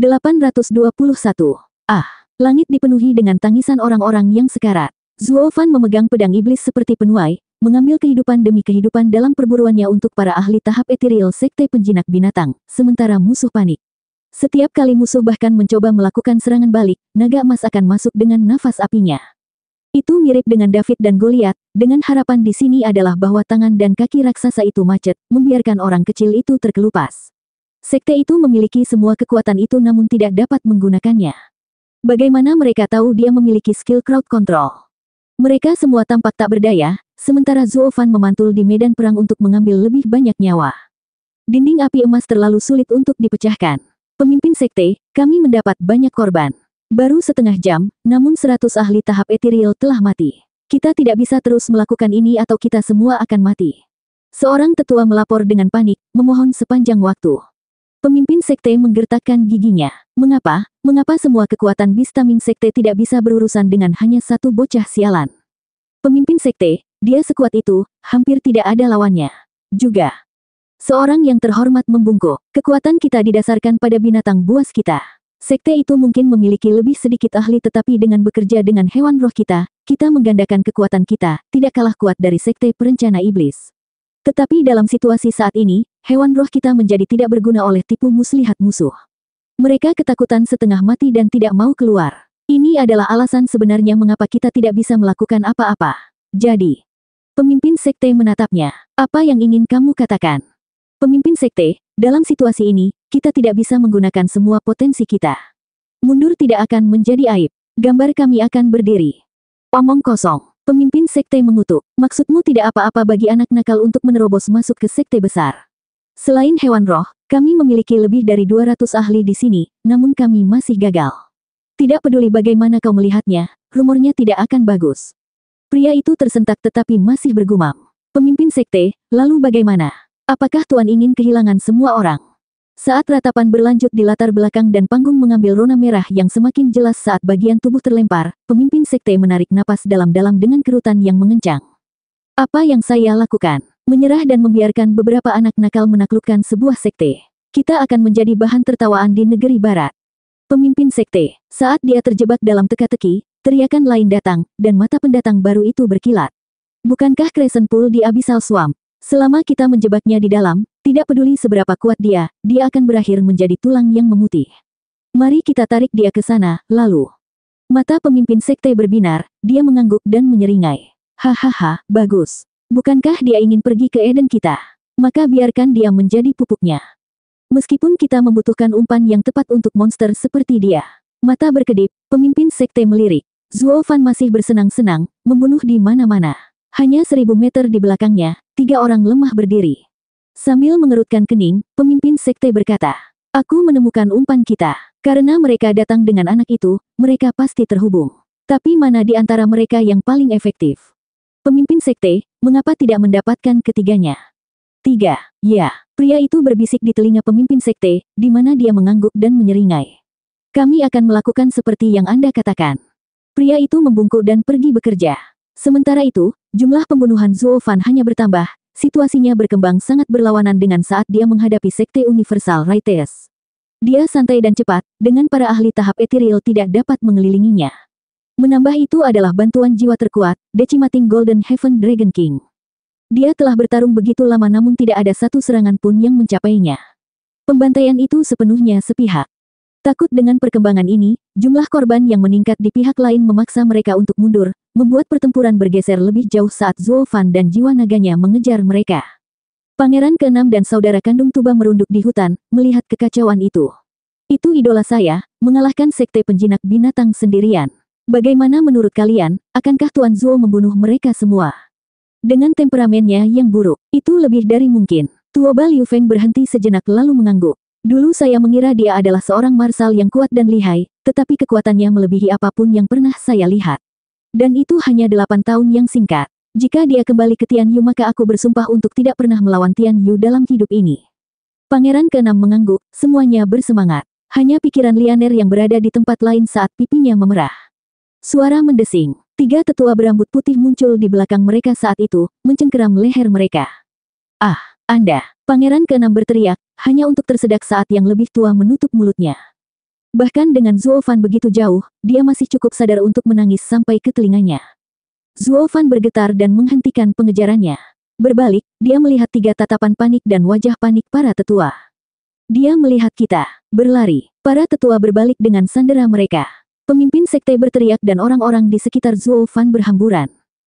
821. Langit dipenuhi dengan tangisan orang-orang yang sekarat. Zuo Fan memegang pedang iblis seperti penuai, mengambil kehidupan demi kehidupan dalam perburuannya untuk para ahli tahap ethereal sekte penjinak binatang, sementara musuh panik. Setiap kali musuh bahkan mencoba melakukan serangan balik, naga emas akan masuk dengan nafas apinya. Itu mirip dengan David dan Goliat, dengan harapan di sini adalah bahwa tangan dan kaki raksasa itu macet, membiarkan orang kecil itu terkelupas. Sekte itu memiliki semua kekuatan itu namun tidak dapat menggunakannya. Bagaimana mereka tahu dia memiliki skill crowd control? Mereka semua tampak tak berdaya, sementara Zuo Fan memantul di medan perang untuk mengambil lebih banyak nyawa. Dinding api emas terlalu sulit untuk dipecahkan. Pemimpin sekte, kami mendapat banyak korban. Baru setengah jam, namun 100 ahli tahap ethereal telah mati. Kita tidak bisa terus melakukan ini atau kita semua akan mati. Seorang tetua melapor dengan panik, memohon sepanjang waktu. Pemimpin sekte menggertakkan giginya. Mengapa? Mengapa semua kekuatan Bistaming sekte tidak bisa berurusan dengan hanya satu bocah sialan? Pemimpin sekte, dia sekuat itu, hampir tidak ada lawannya. Juga. Seorang yang terhormat membungkuk. Kekuatan kita didasarkan pada binatang buas kita. Sekte itu mungkin memiliki lebih sedikit ahli tetapi dengan bekerja dengan hewan roh kita menggandakan kekuatan kita, tidak kalah kuat dari sekte perencana iblis. Tetapi dalam situasi saat ini, hewan roh kita menjadi tidak berguna oleh tipu muslihat musuh. Mereka ketakutan setengah mati dan tidak mau keluar. Ini adalah alasan sebenarnya mengapa kita tidak bisa melakukan apa-apa. Jadi, pemimpin sekte menatapnya. Apa yang ingin kamu katakan? Pemimpin sekte, dalam situasi ini, kita tidak bisa menggunakan semua potensi kita. Mundur tidak akan menjadi aib. Gambar kami akan berdiri. Omong kosong. Pemimpin sekte mengutuk. Maksudmu tidak apa-apa bagi anak nakal untuk menerobos masuk ke sekte besar. Selain hewan roh, kami memiliki lebih dari 200 ahli di sini, namun kami masih gagal. Tidak peduli bagaimana kau melihatnya, rumornya tidak akan bagus. Pria itu tersentak tetapi masih bergumam. Pemimpin sekte, lalu bagaimana? Apakah Tuan ingin kehilangan semua orang? Saat ratapan berlanjut di latar belakang dan panggung mengambil rona merah yang semakin jelas saat bagian tubuh terlempar, pemimpin sekte menarik napas dalam-dalam dengan kerutan yang mengencang. Apa yang saya lakukan? Menyerah dan membiarkan beberapa anak nakal menaklukkan sebuah sekte. Kita akan menjadi bahan tertawaan di negeri barat. Pemimpin sekte, saat dia terjebak dalam teka-teki, teriakan lain datang, dan mata pendatang baru itu berkilat. Bukankah Crescent Pool di Abyssal Swamp? Selama kita menjebaknya di dalam, tidak peduli seberapa kuat dia akan berakhir menjadi tulang yang memutih. Mari kita tarik dia ke sana, lalu. Mata pemimpin sekte berbinar, dia mengangguk dan menyeringai. Hahaha, bagus. Bukankah dia ingin pergi ke Eden kita? Maka biarkan dia menjadi pupuknya. Meskipun kita membutuhkan umpan yang tepat untuk monster seperti dia. Mata berkedip, pemimpin sekte melirik. Zuo Fan masih bersenang-senang, membunuh di mana-mana. Hanya 1000 meter di belakangnya, 3 orang lemah berdiri. Sambil mengerutkan kening, pemimpin sekte berkata, "Aku menemukan umpan kita. Karena mereka datang dengan anak itu, mereka pasti terhubung. Tapi mana di antara mereka yang paling efektif?" Pemimpin sekte, mengapa tidak mendapatkan ketiganya? 3. Ya, pria itu berbisik di telinga pemimpin sekte, di mana dia mengangguk dan menyeringai. Kami akan melakukan seperti yang Anda katakan. Pria itu membungkuk dan pergi bekerja. Sementara itu, jumlah pembunuhan Zuo Fan hanya bertambah, situasinya berkembang sangat berlawanan dengan saat dia menghadapi sekte Universal Righteous. Dia santai dan cepat, dengan para ahli tahap ethereal tidak dapat mengelilinginya. Menambah itu adalah bantuan jiwa terkuat, Decimating Golden Heaven Dragon King. Dia telah bertarung begitu lama namun tidak ada satu serangan pun yang mencapainya. Pembantaian itu sepenuhnya sepihak. Takut dengan perkembangan ini, jumlah korban yang meningkat di pihak lain memaksa mereka untuk mundur, membuat pertempuran bergeser lebih jauh saat Zuo Fan dan jiwa naganya mengejar mereka. Pangeran ke-6 dan saudara kandung Tuba merunduk di hutan, melihat kekacauan itu. Itu idola saya, mengalahkan sekte penjinak binatang sendirian. Bagaimana menurut kalian, akankah Tuan Zuo membunuh mereka semua? Dengan temperamennya yang buruk, itu lebih dari mungkin. Tuoba Liu Feng berhenti sejenak lalu mengangguk. Dulu saya mengira dia adalah seorang marsal yang kuat dan lihai, tetapi kekuatannya melebihi apapun yang pernah saya lihat. Dan itu hanya 8 tahun yang singkat. Jika dia kembali ke Tian Yu maka aku bersumpah untuk tidak pernah melawan Tian Yu dalam hidup ini. Pangeran ke-6 mengangguk, semuanya bersemangat. Hanya pikiran Lianer yang berada di tempat lain saat pipinya memerah. Suara mendesing. 3 tetua berambut putih muncul di belakang mereka saat itu, mencengkeram leher mereka. Ah, Anda! Pangeran ke-6 berteriak, hanya untuk tersedak saat yang lebih tua menutup mulutnya. Bahkan dengan Zuo Fan begitu jauh, dia masih cukup sadar untuk menangis sampai ke telinganya. Zuo Fan bergetar dan menghentikan pengejarannya. Berbalik, dia melihat 3 tatapan panik dan wajah panik para tetua. Dia melihat kita. Berlari. Para tetua berbalik dengan sandera mereka. Pemimpin sekte berteriak dan orang-orang di sekitar Zuo Fan berhamburan.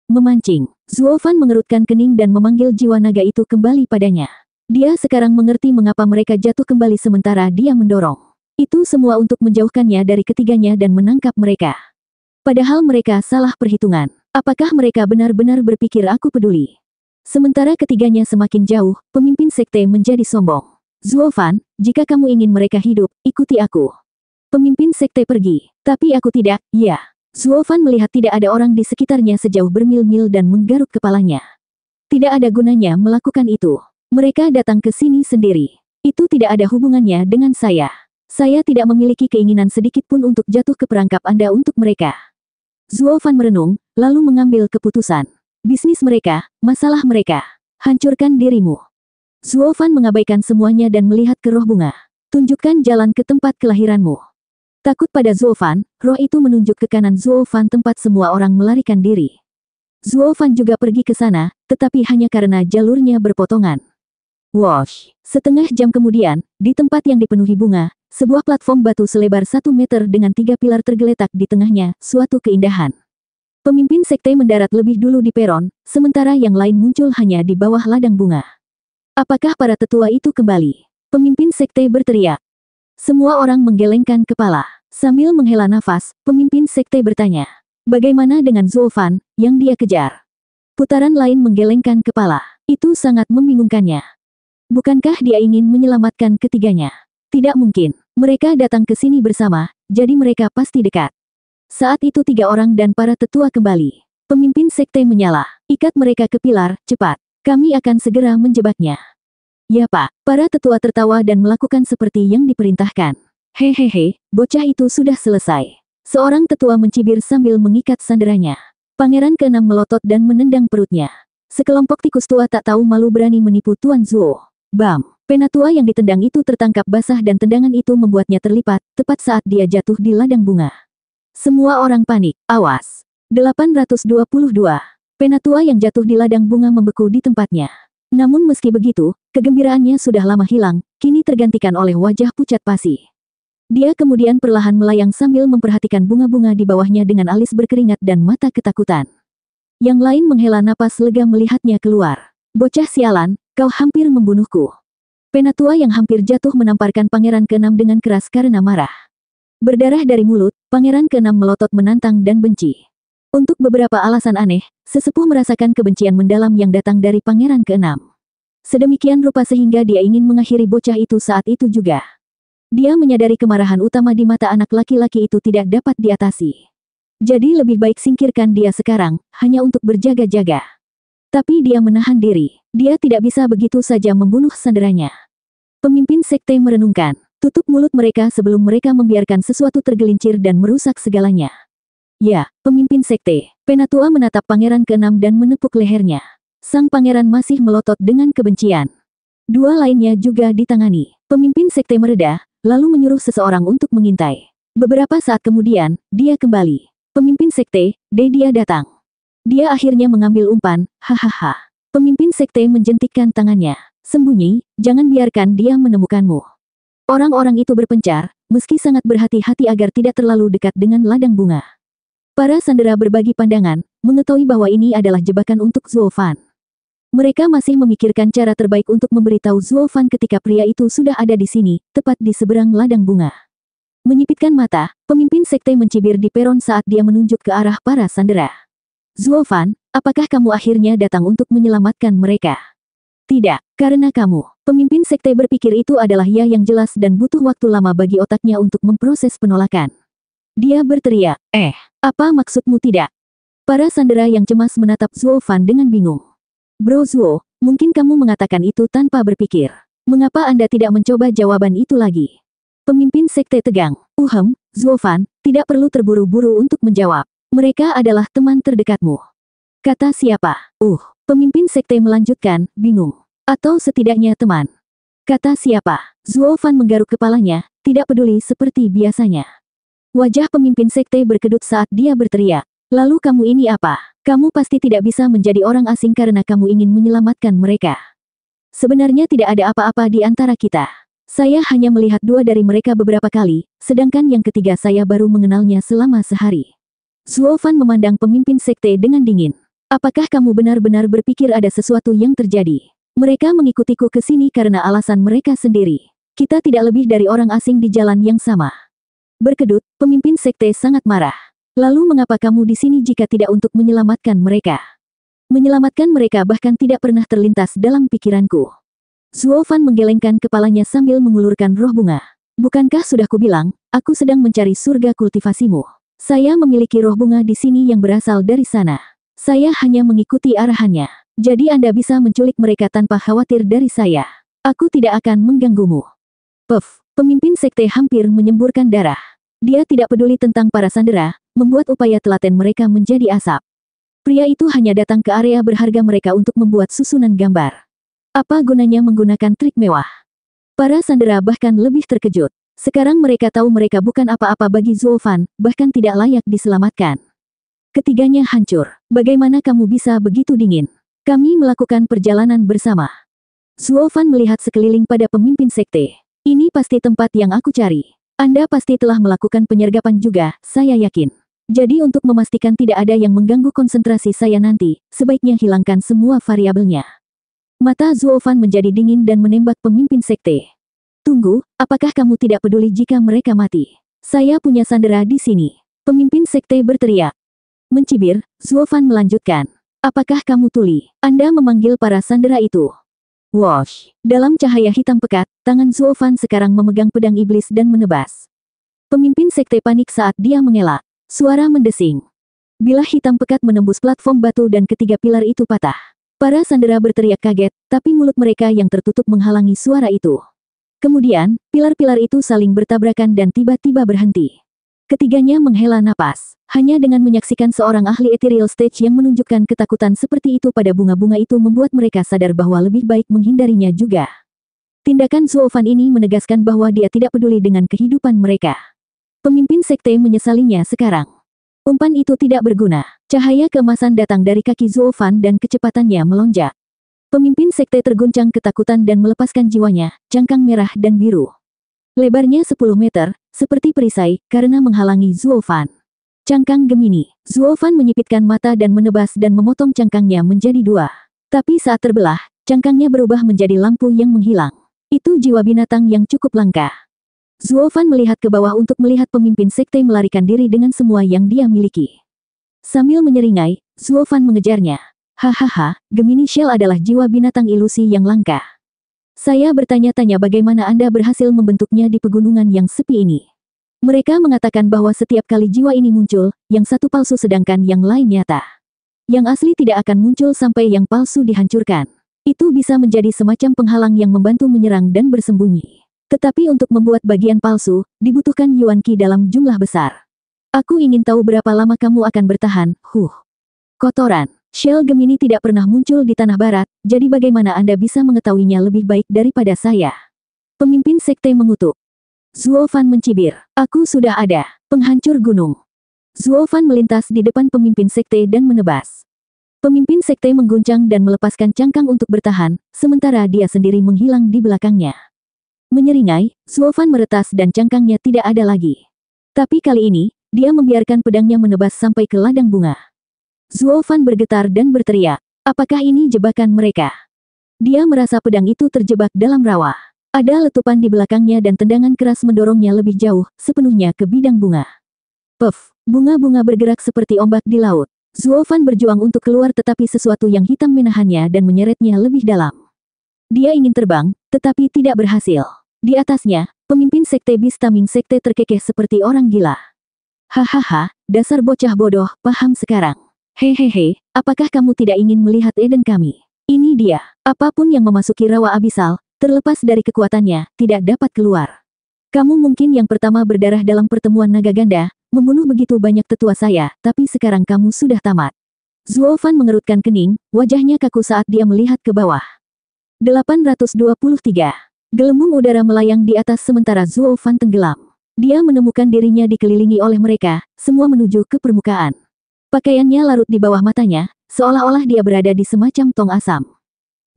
Memancing. Zuo Fan mengerutkan kening dan memanggil jiwa naga itu kembali padanya. Dia sekarang mengerti mengapa mereka jatuh kembali sementara dia mendorong. Itu semua untuk menjauhkannya dari ketiganya dan menangkap mereka. Padahal mereka salah perhitungan. Apakah mereka benar-benar berpikir aku peduli? Sementara ketiganya semakin jauh, pemimpin sekte menjadi sombong. Zuo Fan, jika kamu ingin mereka hidup, ikuti aku. Pemimpin sekte pergi. Tapi aku tidak, ya. Zuo Fan melihat tidak ada orang di sekitarnya sejauh bermil-mil dan menggaruk kepalanya. Tidak ada gunanya melakukan itu. Mereka datang ke sini sendiri. Itu tidak ada hubungannya dengan saya. Saya tidak memiliki keinginan sedikit pun untuk jatuh ke perangkap Anda untuk mereka. Zuo Fan merenung, lalu mengambil keputusan. Bisnis mereka, masalah mereka. Hancurkan dirimu. Zuo Fan mengabaikan semuanya dan melihat ke roh bunga. Tunjukkan jalan ke tempat kelahiranmu. Takut pada Zuo Fan, roh itu menunjuk ke kanan Zuo Fan tempat semua orang melarikan diri. Zuo Fan juga pergi ke sana, tetapi hanya karena jalurnya berpotongan. Wosh! Setengah jam kemudian, di tempat yang dipenuhi bunga, sebuah platform batu selebar 1 meter dengan 3 pilar tergeletak di tengahnya, suatu keindahan. Pemimpin sekte mendarat lebih dulu di peron, sementara yang lain muncul hanya di bawah ladang bunga. Apakah para tetua itu kembali? Pemimpin sekte berteriak. Semua orang menggelengkan kepala. Sambil menghela nafas, pemimpin sekte bertanya. Bagaimana dengan Zuo Fan, yang dia kejar? Putaran lain menggelengkan kepala. Itu sangat membingungkannya. Bukankah dia ingin menyelamatkan ketiganya? Tidak mungkin. Mereka datang ke sini bersama, jadi mereka pasti dekat. Saat itu 3 orang dan para tetua kembali. Pemimpin sekte menyala. Ikat mereka ke pilar, cepat. Kami akan segera menjebaknya. Ya Pak, para tetua tertawa dan melakukan seperti yang diperintahkan. Hehehe, bocah itu sudah selesai. Seorang tetua mencibir sambil mengikat sanderanya. Pangeran ke-6 melotot dan menendang perutnya. Sekelompok tikus tua tak tahu malu berani menipu Tuan Zuo. Bam! Penatua yang ditendang itu tertangkap basah dan tendangan itu membuatnya terlipat, tepat saat dia jatuh di ladang bunga. Semua orang panik. Awas! 822. Penatua yang jatuh di ladang bunga membeku di tempatnya. Namun meski begitu, kegembiraannya sudah lama hilang, kini tergantikan oleh wajah pucat pasi. Dia kemudian perlahan melayang sambil memperhatikan bunga-bunga di bawahnya dengan alis berkeringat dan mata ketakutan. Yang lain menghela napas lega melihatnya keluar. Bocah sialan, kau hampir membunuhku. Penatua yang hampir jatuh menamparkan Pangeran ke-6 dengan keras karena marah. Berdarah dari mulut, Pangeran ke-6 melotot menantang dan benci. Untuk beberapa alasan aneh, sesepuh merasakan kebencian mendalam yang datang dari Pangeran ke-6. Sedemikian rupa sehingga dia ingin mengakhiri bocah itu saat itu juga. Dia menyadari kemarahan utama di mata anak laki-laki itu tidak dapat diatasi. Jadi lebih baik singkirkan dia sekarang, hanya untuk berjaga-jaga. Tapi dia menahan diri. Dia tidak bisa begitu saja membunuh sanderanya. Pemimpin sekte merenungkan. Tutup mulut mereka sebelum mereka membiarkan sesuatu tergelincir dan merusak segalanya. Ya, pemimpin sekte. Penatua menatap Pangeran ke-6 dan menepuk lehernya. Sang pangeran masih melotot dengan kebencian. 2 lainnya juga ditangani. Pemimpin sekte mereda, lalu menyuruh seseorang untuk mengintai. Beberapa saat kemudian, dia kembali. Pemimpin sekte, dia datang. Dia akhirnya mengambil umpan, hahaha. Pemimpin sekte menjentikkan tangannya. Sembunyi, jangan biarkan dia menemukanmu. Orang-orang itu berpencar, meski sangat berhati-hati agar tidak terlalu dekat dengan ladang bunga. Para sandera berbagi pandangan, mengetahui bahwa ini adalah jebakan untuk Zuo Fan. Mereka masih memikirkan cara terbaik untuk memberitahu Zuo Fan ketika pria itu sudah ada di sini, tepat di seberang ladang bunga. Menyipitkan mata, pemimpin sekte mencibir di peron saat dia menunjuk ke arah para sandera. Zuo Fan, apakah kamu akhirnya datang untuk menyelamatkan mereka? Tidak, karena kamu. Pemimpin sekte berpikir itu adalah ya yang jelas dan butuh waktu lama bagi otaknya untuk memproses penolakan. Dia berteriak, apa maksudmu tidak? Para sandera yang cemas menatap Zuo Fan dengan bingung. Bro Zuo, mungkin kamu mengatakan itu tanpa berpikir. Mengapa Anda tidak mencoba jawaban itu lagi? Pemimpin sekte tegang. Zuo Fan, tidak perlu terburu-buru untuk menjawab. Mereka adalah teman terdekatmu. Kata siapa? Pemimpin sekte melanjutkan, bingung. Atau setidaknya teman. Kata siapa? Zuo Fan menggaruk kepalanya, tidak peduli seperti biasanya. Wajah pemimpin sekte berkedut saat dia berteriak. Lalu kamu ini apa? Kamu pasti tidak bisa menjadi orang asing karena kamu ingin menyelamatkan mereka. Sebenarnya tidak ada apa-apa di antara kita. Saya hanya melihat dua dari mereka beberapa kali, sedangkan yang ketiga saya baru mengenalnya selama sehari. Zuo Fan memandang pemimpin sekte dengan dingin. Apakah kamu benar-benar berpikir ada sesuatu yang terjadi? Mereka mengikutiku ke sini karena alasan mereka sendiri. Kita tidak lebih dari orang asing di jalan yang sama. Berkedut, pemimpin sekte sangat marah. Lalu mengapa kamu di sini jika tidak untuk menyelamatkan mereka? Menyelamatkan mereka bahkan tidak pernah terlintas dalam pikiranku. Zuo Fan menggelengkan kepalanya sambil mengulurkan roh bunga. Bukankah sudah kubilang, aku sedang mencari surga kultivasimu. Saya memiliki roh bunga di sini yang berasal dari sana. Saya hanya mengikuti arahannya. Jadi Anda bisa menculik mereka tanpa khawatir dari saya. Aku tidak akan mengganggumu. Puff, pemimpin sekte hampir menyemburkan darah. Dia tidak peduli tentang para sandera, membuat upaya telaten mereka menjadi asap. Pria itu hanya datang ke area berharga mereka untuk membuat susunan gambar. Apa gunanya menggunakan trik mewah? Para sandera bahkan lebih terkejut. Sekarang mereka tahu mereka bukan apa-apa bagi Zuo Fan, bahkan tidak layak diselamatkan. Ketiganya hancur. Bagaimana kamu bisa begitu dingin? Kami melakukan perjalanan bersama. Zuo Fan melihat sekeliling pada pemimpin sekte. Ini pasti tempat yang aku cari. Anda pasti telah melakukan penyergapan juga, saya yakin. Jadi untuk memastikan tidak ada yang mengganggu konsentrasi saya nanti, sebaiknya hilangkan semua variabelnya. Mata Zuo Fan menjadi dingin dan menembak pemimpin sekte. Tunggu, apakah kamu tidak peduli jika mereka mati? Saya punya sandera di sini. Pemimpin sekte berteriak. Mencibir, Zuo Fan melanjutkan. Apakah kamu tuli? Anda memanggil para sandera itu. Wosh! Dalam cahaya hitam pekat, tangan Zuo Fan sekarang memegang pedang iblis dan menebas. Pemimpin sekte panik saat dia mengelak. Suara mendesing. Bilah hitam pekat menembus platform batu dan ketiga pilar itu patah. Para sandera berteriak kaget, tapi mulut mereka yang tertutup menghalangi suara itu. Kemudian, pilar-pilar itu saling bertabrakan dan tiba-tiba berhenti. Ketiganya menghela napas. Hanya dengan menyaksikan seorang ahli ethereal stage yang menunjukkan ketakutan seperti itu pada bunga-bunga itu membuat mereka sadar bahwa lebih baik menghindarinya juga. Tindakan Zuo Fan ini menegaskan bahwa dia tidak peduli dengan kehidupan mereka. Pemimpin sekte menyesalinya sekarang. Umpan itu tidak berguna. Cahaya keemasan datang dari kaki Zuo Fan dan kecepatannya melonjak. Pemimpin sekte terguncang ketakutan dan melepaskan jiwanya, cangkang merah dan biru. Lebarnya 10 meter, seperti perisai, karena menghalangi Zuo Fan. Cangkang Gemini. Zuo Fan menyipitkan mata dan menebas dan memotong cangkangnya menjadi dua. Tapi saat terbelah, cangkangnya berubah menjadi lampu yang menghilang. Itu jiwa binatang yang cukup langka. Zuo Fan melihat ke bawah untuk melihat pemimpin sekte melarikan diri dengan semua yang dia miliki. Sambil menyeringai, Zuo Fan mengejarnya. Hahaha, Gemini Shell adalah jiwa binatang ilusi yang langka. Saya bertanya-tanya bagaimana Anda berhasil membentuknya di pegunungan yang sepi ini. Mereka mengatakan bahwa setiap kali jiwa ini muncul, yang satu palsu sedangkan yang lain nyata. Yang asli tidak akan muncul sampai yang palsu dihancurkan. Itu bisa menjadi semacam penghalang yang membantu menyerang dan bersembunyi. Tetapi untuk membuat bagian palsu, dibutuhkan Yuan Qi dalam jumlah besar. Aku ingin tahu berapa lama kamu akan bertahan, Kotoran. Shell Gemini tidak pernah muncul di tanah barat, jadi bagaimana Anda bisa mengetahuinya lebih baik daripada saya? Pemimpin sekte mengutuk. Zuo Fan mencibir. Aku sudah ada. Penghancur gunung. Zuo Fan melintas di depan pemimpin sekte dan menebas. Pemimpin sekte mengguncang dan melepaskan cangkang untuk bertahan, sementara dia sendiri menghilang di belakangnya. Menyeringai, Zuo Fan meretas dan cangkangnya tidak ada lagi. Tapi kali ini, dia membiarkan pedangnya menebas sampai ke ladang bunga. Zuo Fan bergetar dan berteriak. Apakah ini jebakan mereka? Dia merasa pedang itu terjebak dalam rawa. Ada letupan di belakangnya dan tendangan keras mendorongnya lebih jauh, sepenuhnya ke bidang bunga. Puff, bunga-bunga bergerak seperti ombak di laut. Zuo Fan berjuang untuk keluar tetapi sesuatu yang hitam menahannya dan menyeretnya lebih dalam. Dia ingin terbang, tetapi tidak berhasil. Di atasnya, pemimpin sekte Beast Taming sekte terkekeh seperti orang gila. Hahaha, dasar bocah bodoh, paham sekarang. Hehehe, apakah kamu tidak ingin melihat Eden kami? Ini dia, apapun yang memasuki rawa abisal, terlepas dari kekuatannya, tidak dapat keluar. Kamu mungkin yang pertama berdarah dalam pertemuan naga ganda, membunuh begitu banyak tetua saya, tapi sekarang kamu sudah tamat. Zuo Fan mengerutkan kening, wajahnya kaku saat dia melihat ke bawah. 823. Gelembung udara melayang di atas sementara Zuo Fan tenggelam. Dia menemukan dirinya dikelilingi oleh mereka, semua menuju ke permukaan. Pakaiannya larut di bawah matanya, seolah-olah dia berada di semacam tong asam.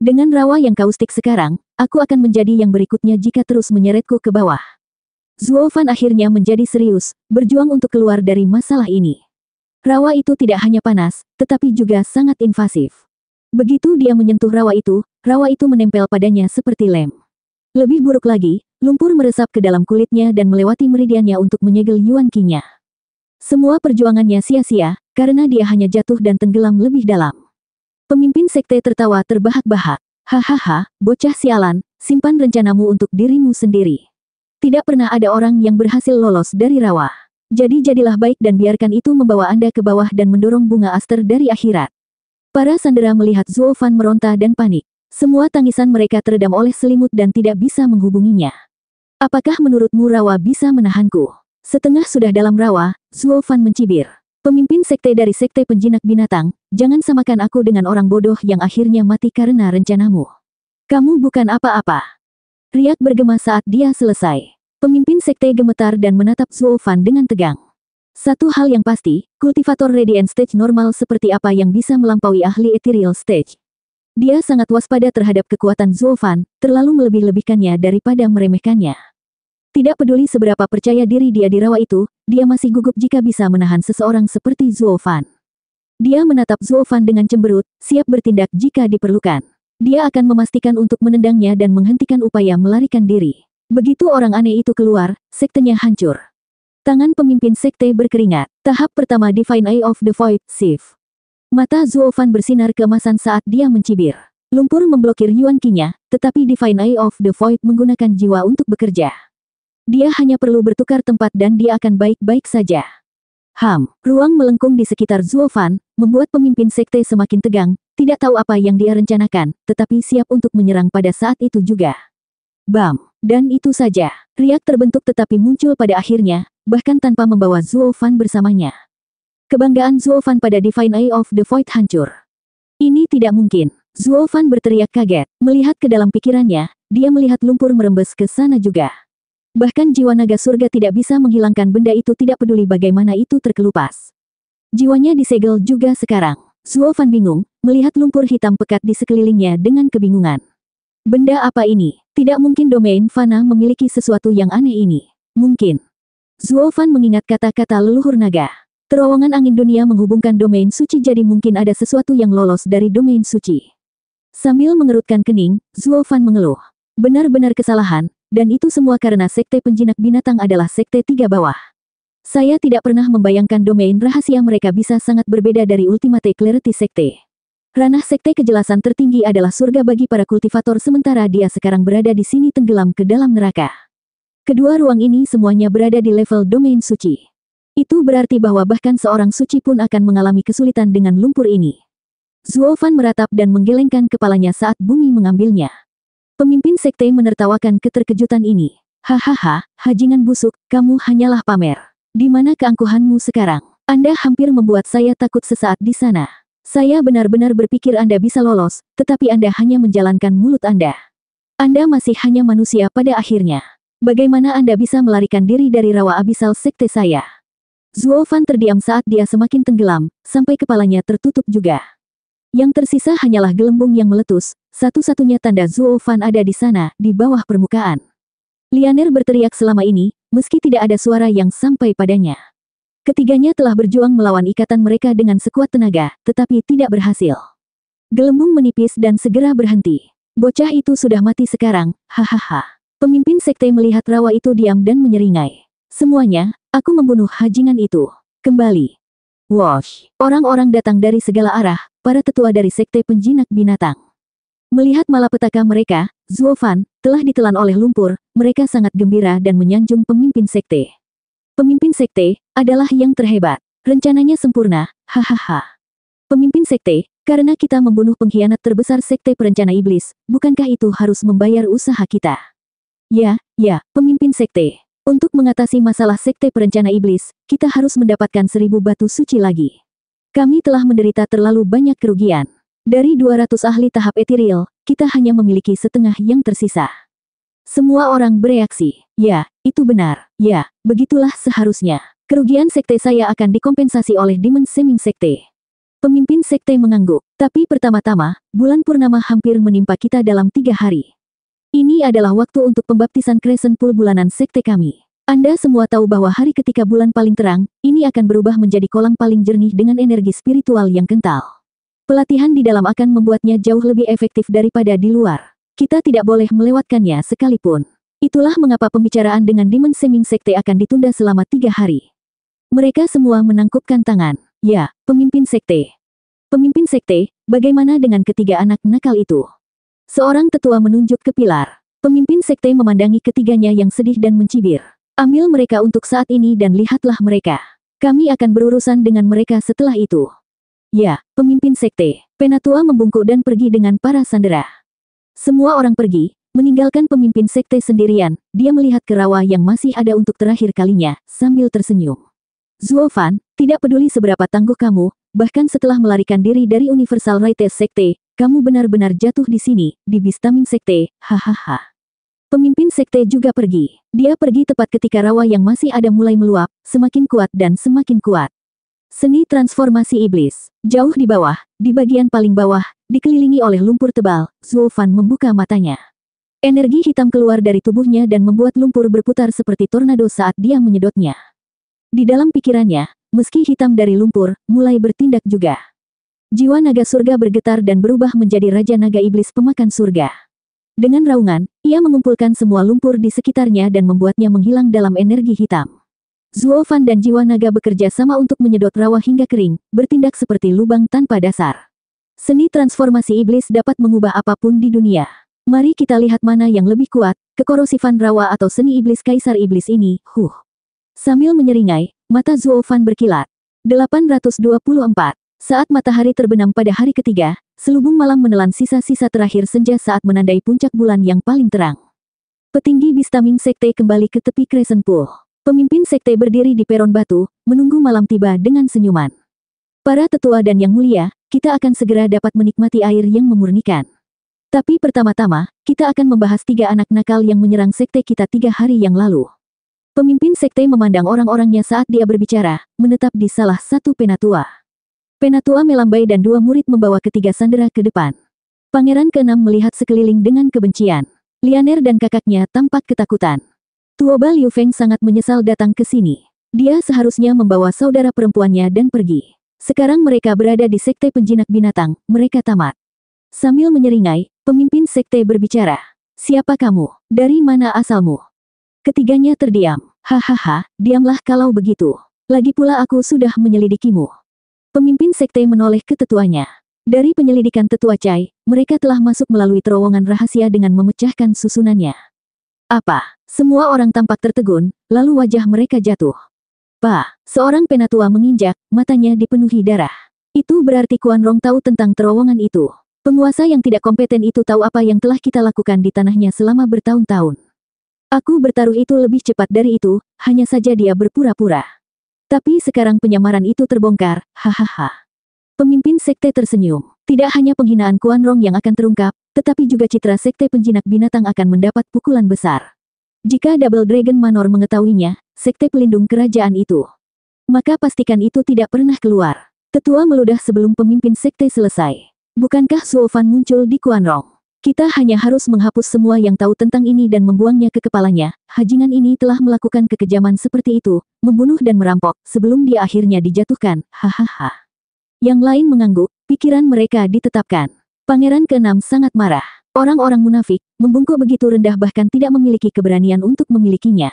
Dengan rawa yang kaustik sekarang, aku akan menjadi yang berikutnya jika terus menyeretku ke bawah. Zuo Fan akhirnya menjadi serius, berjuang untuk keluar dari masalah ini. Rawa itu tidak hanya panas, tetapi juga sangat invasif. Begitu dia menyentuh rawa itu menempel padanya seperti lem. Lebih buruk lagi, lumpur meresap ke dalam kulitnya dan melewati meridiannya untuk menyegel Yuan Qi-nya. Semua perjuangannya sia-sia, karena dia hanya jatuh dan tenggelam lebih dalam. Pemimpin sekte tertawa terbahak-bahak. Hahaha, bocah sialan, simpan rencanamu untuk dirimu sendiri. Tidak pernah ada orang yang berhasil lolos dari rawa. Jadi jadilah baik dan biarkan itu membawa Anda ke bawah dan mendorong bunga aster dari akhirat. Para sandera melihat Zuo Fan meronta dan panik. Semua tangisan mereka teredam oleh selimut dan tidak bisa menghubunginya. Apakah menurutmu rawa bisa menahanku? Setengah sudah dalam rawa, Zuo Fan mencibir. Pemimpin sekte dari sekte penjinak binatang, jangan samakan aku dengan orang bodoh yang akhirnya mati karena rencanamu. Kamu bukan apa-apa. Riak bergema saat dia selesai. Pemimpin sekte gemetar dan menatap Zuo Fan dengan tegang. Satu hal yang pasti, kultivator Radiant Stage normal seperti apa yang bisa melampaui ahli Ethereal Stage. Dia sangat waspada terhadap kekuatan Zuo Fan, terlalu melebih-lebihkannya daripada meremehkannya. Tidak peduli seberapa percaya diri dia di rawa itu, dia masih gugup jika bisa menahan seseorang seperti Zuo Fan. Dia menatap Zuo Fan dengan cemberut, siap bertindak jika diperlukan. Dia akan memastikan untuk menendangnya dan menghentikan upaya melarikan diri. Begitu orang aneh itu keluar, sektenya hancur. Tangan pemimpin sekte berkeringat. Tahap pertama Divine Eye of the Void, Shift. Mata Zuo Fan bersinar keemasan saat dia mencibir. Lumpur memblokir Yuan Qi-nya, tetapi Divine Eye of the Void menggunakan jiwa untuk bekerja. Dia hanya perlu bertukar tempat dan dia akan baik-baik saja. Ruang melengkung di sekitar Zuo Fan, membuat pemimpin sekte semakin tegang, tidak tahu apa yang dia rencanakan, tetapi siap untuk menyerang pada saat itu juga. Bam! Dan itu saja. Riak terbentuk tetapi muncul pada akhirnya, bahkan tanpa membawa Zuo Fan bersamanya. Kebanggaan Zuo Fan pada Divine Eye of the Void hancur. Ini tidak mungkin. Zuo Fan berteriak kaget. Melihat ke dalam pikirannya, dia melihat lumpur merembes ke sana juga. Bahkan jiwa naga surga tidak bisa menghilangkan benda itu tidak peduli bagaimana itu terkelupas. Jiwanya disegel juga sekarang. Zuo Fan bingung, melihat lumpur hitam pekat di sekelilingnya dengan kebingungan. Benda apa ini? Tidak mungkin domain fana memiliki sesuatu yang aneh ini. Mungkin. Zuo Fan mengingat kata-kata leluhur naga. Terowongan angin dunia menghubungkan domain suci jadi mungkin ada sesuatu yang lolos dari domain suci. Sambil mengerutkan kening, Zuo Fan mengeluh. Benar-benar kesalahan, dan itu semua karena sekte penjinak binatang adalah sekte tiga bawah. Saya tidak pernah membayangkan domain rahasia mereka bisa sangat berbeda dari Ultimate Clarity Sekte. Ranah sekte kejelasan tertinggi adalah surga bagi para kultivator sementara dia sekarang berada di sini tenggelam ke dalam neraka. Kedua ruang ini semuanya berada di level domain suci. Itu berarti bahwa bahkan seorang suci pun akan mengalami kesulitan dengan lumpur ini. Zuo Fan meratap dan menggelengkan kepalanya saat bumi mengambilnya. Pemimpin sekte menertawakan keterkejutan ini. Hahaha, hajingan busuk, kamu hanyalah pamer. Di mana keangkuhanmu sekarang? Anda hampir membuat saya takut sesaat di sana. Saya benar-benar berpikir Anda bisa lolos, tetapi Anda hanya menjalankan mulut Anda. Anda masih hanya manusia pada akhirnya. Bagaimana Anda bisa melarikan diri dari rawa abisal sekte saya? Zuo Fan terdiam saat dia semakin tenggelam, sampai kepalanya tertutup juga. Yang tersisa hanyalah gelembung yang meletus, satu-satunya tanda Zuo Fan ada di sana, di bawah permukaan. Lianer berteriak selama ini, meski tidak ada suara yang sampai padanya. Ketiganya telah berjuang melawan ikatan mereka dengan sekuat tenaga, tetapi tidak berhasil. Gelembung menipis dan segera berhenti. Bocah itu sudah mati sekarang, hahaha. Pemimpin sekte melihat rawa itu diam dan menyeringai. Semuanya, aku membunuh hajingan itu. Kembali. Wosh! Orang-orang datang dari segala arah, para tetua dari sekte penjinak binatang. Melihat malapetaka mereka, Zuo Fan, telah ditelan oleh lumpur, mereka sangat gembira dan menyanjung pemimpin sekte. Pemimpin sekte, adalah yang terhebat. Rencananya sempurna, hahaha. Pemimpin sekte, karena kita membunuh pengkhianat terbesar sekte perencana iblis, bukankah itu harus membayar usaha kita? Ya, pemimpin sekte. Untuk mengatasi masalah sekte perencana iblis, kita harus mendapatkan 1000 batu suci lagi. Kami telah menderita terlalu banyak kerugian. Dari 200 ahli tahap ethereal, kita hanya memiliki setengah yang tersisa. Semua orang bereaksi. Ya, itu benar. Ya, begitulah seharusnya. Kerugian sekte saya akan dikompensasi oleh Demon Seming Sekte. Pemimpin sekte mengangguk. Tapi pertama-tama, bulan purnama hampir menimpa kita dalam 3 hari. Ini adalah waktu untuk pembaptisan Crescent Pool bulanan sekte kami. Anda semua tahu bahwa hari ketika bulan paling terang, ini akan berubah menjadi kolam paling jernih dengan energi spiritual yang kental. Pelatihan di dalam akan membuatnya jauh lebih efektif daripada di luar. Kita tidak boleh melewatkannya sekalipun. Itulah mengapa pembicaraan dengan Demon Seming Sekte akan ditunda selama 3 hari. Mereka semua menangkupkan tangan. Ya, pemimpin sekte. Pemimpin sekte, bagaimana dengan ketiga anak nakal itu? Seorang tetua menunjuk ke pilar. Pemimpin sekte memandangi ketiganya yang sedih dan mencibir. Ambil mereka untuk saat ini dan lihatlah mereka. Kami akan berurusan dengan mereka setelah itu. Ya, pemimpin sekte. Penatua membungkuk dan pergi dengan para sandera. Semua orang pergi, meninggalkan pemimpin sekte sendirian. Dia melihat ke rawa yang masih ada untuk terakhir kalinya, sambil tersenyum. Zuo Fan, tidak peduli seberapa tangguh kamu, bahkan setelah melarikan diri dari Universal Rites Sekte, kamu benar-benar jatuh di sini, di Bistaming Sekte, hahaha. Pemimpin sekte juga pergi. Dia pergi tepat ketika rawa yang masih ada mulai meluap, semakin kuat dan semakin kuat. Seni transformasi iblis. Jauh di bawah, di bagian paling bawah, dikelilingi oleh lumpur tebal, Zuo Fan membuka matanya. Energi hitam keluar dari tubuhnya dan membuat lumpur berputar seperti tornado saat dia menyedotnya. Di dalam pikirannya, meski hitam dari lumpur, mulai bertindak juga. Jiwa naga surga bergetar dan berubah menjadi Raja Naga Iblis pemakan surga. Dengan raungan, ia mengumpulkan semua lumpur di sekitarnya dan membuatnya menghilang dalam energi hitam. Zuo Fan dan jiwa naga bekerja sama untuk menyedot rawa hingga kering, bertindak seperti lubang tanpa dasar. Seni transformasi iblis dapat mengubah apapun di dunia. Mari kita lihat mana yang lebih kuat, kekorosifan rawa atau seni iblis kaisar iblis ini, Sambil menyeringai, mata Zuo Fan berkilat. 824. Saat matahari terbenam pada hari ketiga, selubung malam menelan sisa-sisa terakhir senja saat menandai puncak bulan yang paling terang. Petinggi Bistaming Sekte kembali ke tepi Crescent Pool. Pemimpin sekte berdiri di peron batu, menunggu malam tiba dengan senyuman. Para tetua dan yang mulia, kita akan segera dapat menikmati air yang memurnikan. Tapi pertama-tama, kita akan membahas 3 anak nakal yang menyerang sekte kita 3 hari yang lalu. Pemimpin sekte memandang orang-orangnya saat dia berbicara, menetap di salah satu penatua. Penatua melambai dan 2 murid membawa ketiga sandera ke depan. Pangeran ke-6 melihat sekeliling dengan kebencian. Lianer dan kakaknya tampak ketakutan. Tuoba Liu Feng sangat menyesal datang ke sini. Dia seharusnya membawa saudara perempuannya dan pergi. Sekarang mereka berada di sekte penjinak binatang, mereka tamat. Sambil menyeringai, pemimpin sekte berbicara. Siapa kamu? Dari mana asalmu? Ketiganya terdiam. Hahaha, diamlah kalau begitu. Lagi pula aku sudah menyelidikimu. Pemimpin sekte menoleh ke tetuanya. Dari penyelidikan tetua Cai, mereka telah masuk melalui terowongan rahasia dengan memecahkan susunannya. Apa? Semua orang tampak tertegun, lalu wajah mereka jatuh. Pak, seorang penatua menginjak, matanya dipenuhi darah. Itu berarti Kuan Rong tahu tentang terowongan itu. Penguasa yang tidak kompeten itu tahu apa yang telah kita lakukan di tanahnya selama bertahun-tahun. Aku bertaruh itu lebih cepat dari itu, hanya saja dia berpura-pura. Tapi sekarang penyamaran itu terbongkar, hahaha. Pemimpin sekte tersenyum. Tidak hanya penghinaan Kuan Rong yang akan terungkap, tetapi juga citra sekte penjinak binatang akan mendapat pukulan besar. Jika Double Dragon Manor mengetahuinya, sekte pelindung kerajaan itu, maka pastikan itu tidak pernah keluar. Tetua meludah sebelum pemimpin sekte selesai. Bukankah Zuo Fan muncul di Kuan Rong? Kita hanya harus menghapus semua yang tahu tentang ini dan membuangnya ke kepalanya. Hajingan ini telah melakukan kekejaman seperti itu, membunuh dan merampok, sebelum dia akhirnya dijatuhkan, hahaha. Yang lain mengangguk, pikiran mereka ditetapkan. Pangeran ke-6 sangat marah. Orang-orang munafik, membungkuk begitu rendah bahkan tidak memiliki keberanian untuk memilikinya.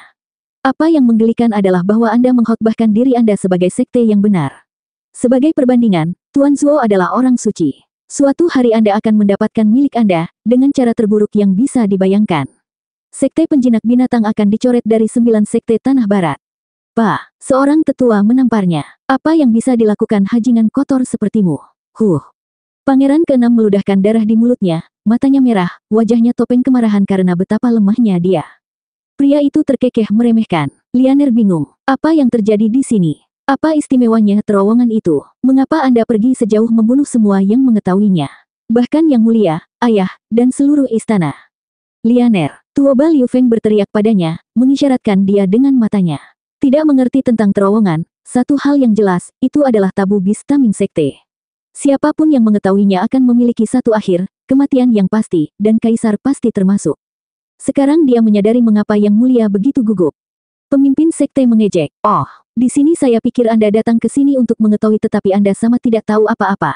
Apa yang menggelikan adalah bahwa Anda mengkhotbahkan diri Anda sebagai sekte yang benar. Sebagai perbandingan, Tuan Zuo adalah orang suci. Suatu hari Anda akan mendapatkan milik Anda, dengan cara terburuk yang bisa dibayangkan. Sekte penjinak binatang akan dicoret dari 9 sekte tanah barat. Pak, seorang tetua menamparnya. Apa yang bisa dilakukan hajingan kotor sepertimu? Pangeran ke-6 meludahkan darah di mulutnya, matanya merah, wajahnya topeng kemarahan karena betapa lemahnya dia. Pria itu terkekeh meremehkan. Lianer bingung. Apa yang terjadi di sini? Apa istimewanya terowongan itu? Mengapa Anda pergi sejauh membunuh semua yang mengetahuinya? Bahkan yang mulia, ayah, dan seluruh istana. Lianer, Tuoba Liu Feng berteriak padanya, mengisyaratkan dia dengan matanya. Tidak mengerti tentang terowongan, satu hal yang jelas, itu adalah tabu Bistaming Sekte. Siapapun yang mengetahuinya akan memiliki satu akhir, kematian yang pasti, dan kaisar pasti termasuk. Sekarang dia menyadari mengapa Yang Mulia begitu gugup. Pemimpin sekte mengejek. Oh, di sini saya pikir Anda datang ke sini untuk mengetahui tetapi Anda sama tidak tahu apa-apa.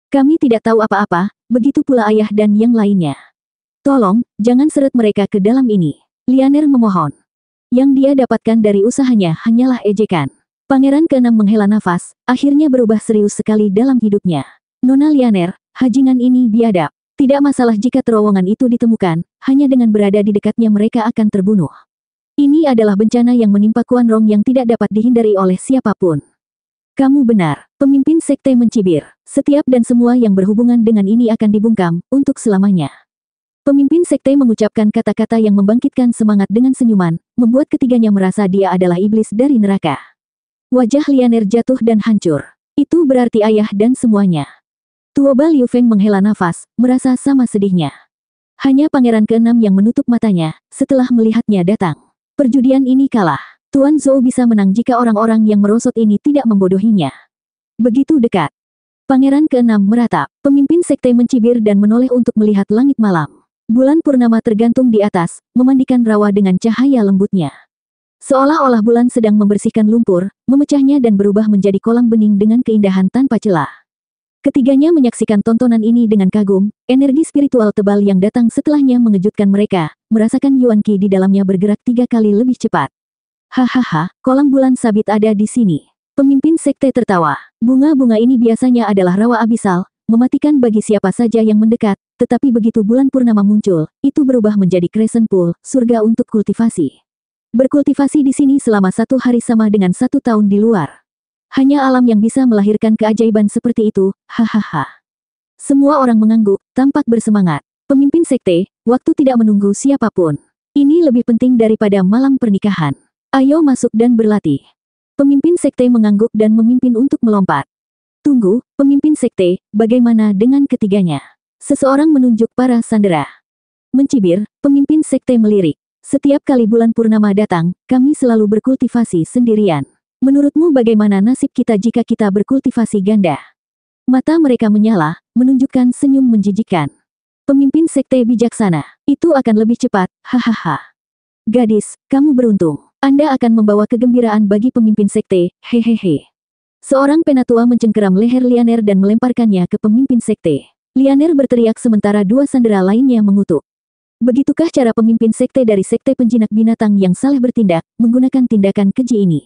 Kami tidak tahu apa-apa, begitu pula ayah dan yang lainnya. Tolong, jangan seret mereka ke dalam ini. Lianer memohon. Yang dia dapatkan dari usahanya hanyalah ejekan. Pangeran ke-6 menghela nafas, akhirnya berubah serius sekali dalam hidupnya. Nona Lianer, hajingan ini biadab. Tidak masalah jika terowongan itu ditemukan, hanya dengan berada di dekatnya mereka akan terbunuh. Ini adalah bencana yang menimpa Kuan Rong yang tidak dapat dihindari oleh siapapun. Kamu benar, pemimpin sekte mencibir. Setiap dan semua yang berhubungan dengan ini akan dibungkam, untuk selamanya. Pemimpin sekte mengucapkan kata-kata yang membangkitkan semangat dengan senyuman, membuat ketiganya merasa dia adalah iblis dari neraka. Wajah Lianer jatuh dan hancur. Itu berarti ayah dan semuanya. Tuoba Liu Feng menghela nafas, merasa sama sedihnya. Hanya pangeran ke-6 yang menutup matanya, setelah melihatnya datang. Perjudian ini kalah. Tuan Zhou bisa menang jika orang-orang yang merosot ini tidak membodohinya. Begitu dekat. Pangeran ke-6 meratap. Pemimpin sekte mencibir dan menoleh untuk melihat langit malam. Bulan purnama tergantung di atas, memandikan rawa dengan cahaya lembutnya. Seolah-olah bulan sedang membersihkan lumpur, memecahnya dan berubah menjadi kolam bening dengan keindahan tanpa celah. Ketiganya menyaksikan tontonan ini dengan kagum, energi spiritual tebal yang datang setelahnya mengejutkan mereka, merasakan Yuan Qi di dalamnya bergerak 3 kali lebih cepat. Hahaha, kolam bulan sabit ada di sini. Pemimpin sekte tertawa. Bunga-bunga ini biasanya adalah rawa abisal, mematikan bagi siapa saja yang mendekat, tetapi begitu bulan purnama muncul, itu berubah menjadi crescent pool, surga untuk kultivasi. Berkultivasi di sini selama 1 hari sama dengan 1 tahun di luar. Hanya alam yang bisa melahirkan keajaiban seperti itu, hahaha. Semua orang mengangguk, tampak bersemangat. Pemimpin sekte, waktu tidak menunggu siapapun. Ini lebih penting daripada malam pernikahan. Ayo masuk dan berlatih. Pemimpin sekte mengangguk dan memimpin untuk melompat. Tunggu, pemimpin sekte, bagaimana dengan ketiganya? Seseorang menunjuk para sandera. Mencibir, pemimpin sekte melirik. Setiap kali bulan purnama datang, kami selalu berkultivasi sendirian. Menurutmu bagaimana nasib kita jika kita berkultivasi ganda? Mata mereka menyala, menunjukkan senyum menjijikkan. Pemimpin sekte bijaksana, itu akan lebih cepat, hahaha. Gadis, kamu beruntung. Anda akan membawa kegembiraan bagi pemimpin sekte, hehehe. Seorang penatua mencengkeram leher Lianer dan melemparkannya ke pemimpin sekte. Lianer berteriak sementara 2 sandera lainnya mengutuk. Begitukah cara pemimpin sekte dari sekte penjinak binatang yang saleh bertindak, menggunakan tindakan keji ini?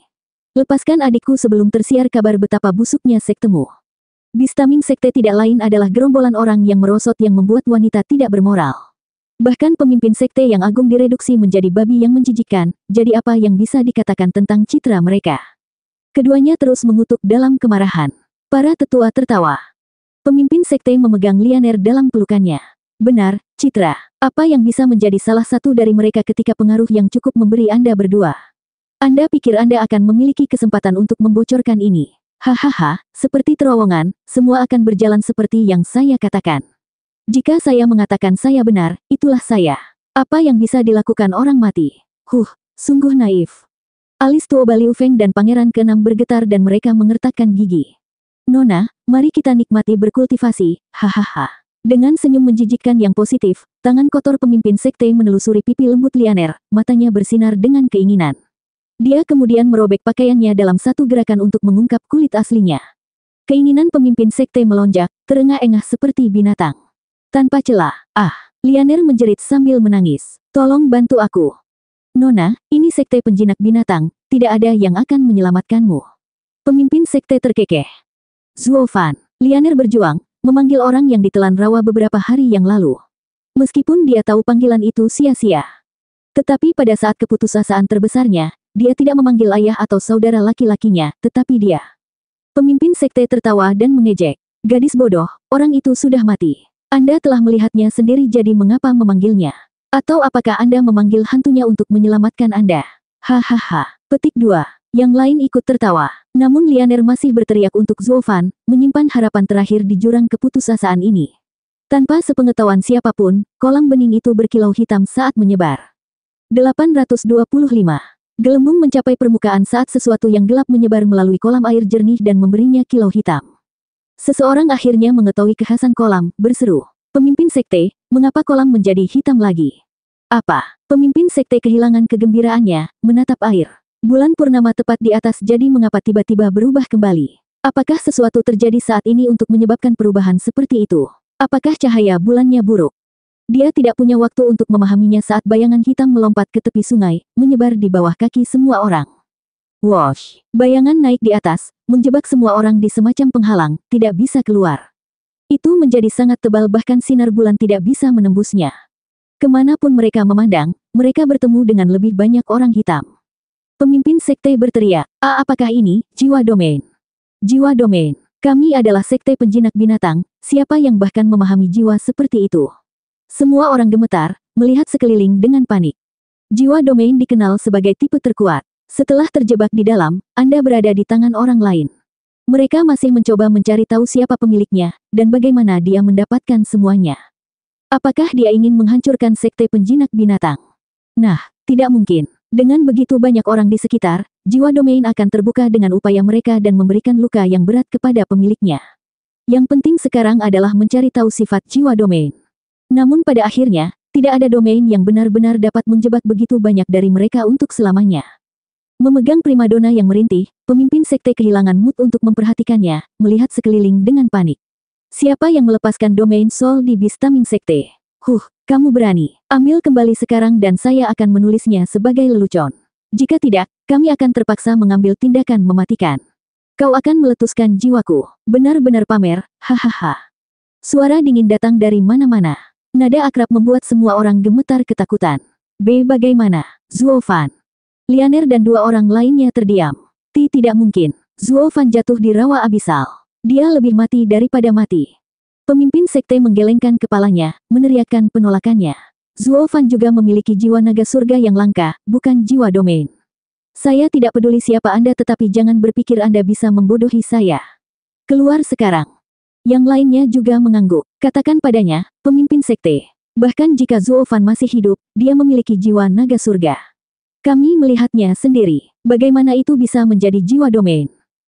Lepaskan adikku sebelum tersiar kabar betapa busuknya sektemu. Bistaming sekte tidak lain adalah gerombolan orang yang merosot yang membuat wanita tidak bermoral. Bahkan pemimpin sekte yang agung direduksi menjadi babi yang menjijikkan, jadi apa yang bisa dikatakan tentang citra mereka? Keduanya terus mengutuk dalam kemarahan. Para tetua tertawa. Pemimpin sekte memegang Lianer dalam pelukannya. Benar, Citra. Apa yang bisa menjadi salah satu dari mereka ketika pengaruh yang cukup memberi Anda berdua? Anda pikir Anda akan memiliki kesempatan untuk membocorkan ini? Hahaha, seperti terowongan, semua akan berjalan seperti yang saya katakan. Jika saya mengatakan saya benar, itulah saya. Apa yang bisa dilakukan orang mati? Sungguh naif. Alis Tuoba Liu Feng dan Pangeran ke-6 bergetar dan mereka mengertakkan gigi. Nona, mari kita nikmati berkultivasi, hahaha. Dengan senyum menjijikkan yang positif, tangan kotor pemimpin sekte menelusuri pipi lembut Lianer, matanya bersinar dengan keinginan. Dia kemudian merobek pakaiannya dalam satu gerakan untuk mengungkap kulit aslinya. Keinginan pemimpin sekte melonjak, terengah-engah seperti binatang. Tanpa celah, Lianer menjerit sambil menangis. Tolong bantu aku. Nona, ini sekte penjinak binatang, tidak ada yang akan menyelamatkanmu. Pemimpin sekte terkekeh. Zuo Fan, Lianer berjuang, memanggil orang yang ditelan rawa beberapa hari yang lalu. Meskipun dia tahu panggilan itu sia-sia. Tetapi pada saat keputusasaan terbesarnya, dia tidak memanggil ayah atau saudara laki-lakinya, tetapi dia. Pemimpin sekte tertawa dan mengejek. Gadis bodoh, orang itu sudah mati. Anda telah melihatnya sendiri jadi mengapa memanggilnya? Atau apakah Anda memanggil hantunya untuk menyelamatkan Anda? Hahaha. Petik 2. Yang lain ikut tertawa. Namun Lianer masih berteriak untuk Zuo Fan, menyimpan harapan terakhir di jurang keputusasaan ini. Tanpa sepengetahuan siapapun, kolam bening itu berkilau hitam saat menyebar. 825. Gelembung mencapai permukaan saat sesuatu yang gelap menyebar melalui kolam air jernih dan memberinya kilau hitam. Seseorang akhirnya mengetahui kekhasan kolam, berseru. Pemimpin sekte, mengapa kolam menjadi hitam lagi? Apa? Pemimpin sekte kehilangan kegembiraannya, menatap air. Bulan purnama tepat di atas, jadi mengapa tiba-tiba berubah kembali? Apakah sesuatu terjadi saat ini untuk menyebabkan perubahan seperti itu? Apakah cahaya bulannya buruk? Dia tidak punya waktu untuk memahaminya saat bayangan hitam melompat ke tepi sungai, menyebar di bawah kaki semua orang. Wosh! Bayangan naik di atas, menjebak semua orang di semacam penghalang, tidak bisa keluar. Itu menjadi sangat tebal, bahkan sinar bulan tidak bisa menembusnya. Kemanapun mereka memandang, mereka bertemu dengan lebih banyak orang hitam. Pemimpin sekte berteriak, apakah ini, jiwa domain? Jiwa domain. Kami adalah sekte penjinak binatang, siapa yang bahkan memahami jiwa seperti itu? Semua orang gemetar, melihat sekeliling dengan panik. Jiwa domain dikenal sebagai tipe terkuat. Setelah terjebak di dalam, Anda berada di tangan orang lain. Mereka masih mencoba mencari tahu siapa pemiliknya, dan bagaimana dia mendapatkan semuanya. Apakah dia ingin menghancurkan sekte penjinak binatang? Nah, tidak mungkin. Dengan begitu banyak orang di sekitar, jiwa domain akan terbuka dengan upaya mereka dan memberikan luka yang berat kepada pemiliknya. Yang penting sekarang adalah mencari tahu sifat jiwa domain. Namun pada akhirnya, tidak ada domain yang benar-benar dapat menjebak begitu banyak dari mereka untuk selamanya. Memegang primadona yang merintih, pemimpin sekte kehilangan mood untuk memperhatikannya, melihat sekeliling dengan panik. Siapa yang melepaskan domain soul di Bistaming sekte? Kamu berani. Ambil kembali sekarang dan saya akan menulisnya sebagai lelucon. Jika tidak, kami akan terpaksa mengambil tindakan mematikan. Kau akan meletuskan jiwaku. Benar-benar pamer, hahaha. Suara dingin datang dari mana-mana. Nada akrab membuat semua orang gemetar ketakutan. Bagaimana? Zuo Fan. Lianer dan dua orang lainnya terdiam. Tidak mungkin. Zuo Fan jatuh di rawa abisal. Dia lebih mati daripada mati. Pemimpin sekte menggelengkan kepalanya, meneriakkan penolakannya. Zuo Fan juga memiliki jiwa naga surga yang langka, bukan jiwa domain. Saya tidak peduli siapa Anda, tetapi jangan berpikir Anda bisa membodohi saya. Keluar sekarang. Yang lainnya juga mengangguk. Katakan padanya, pemimpin sekte. Bahkan jika Zuo Fan masih hidup, dia memiliki jiwa naga surga. Kami melihatnya sendiri. Bagaimana itu bisa menjadi jiwa domain?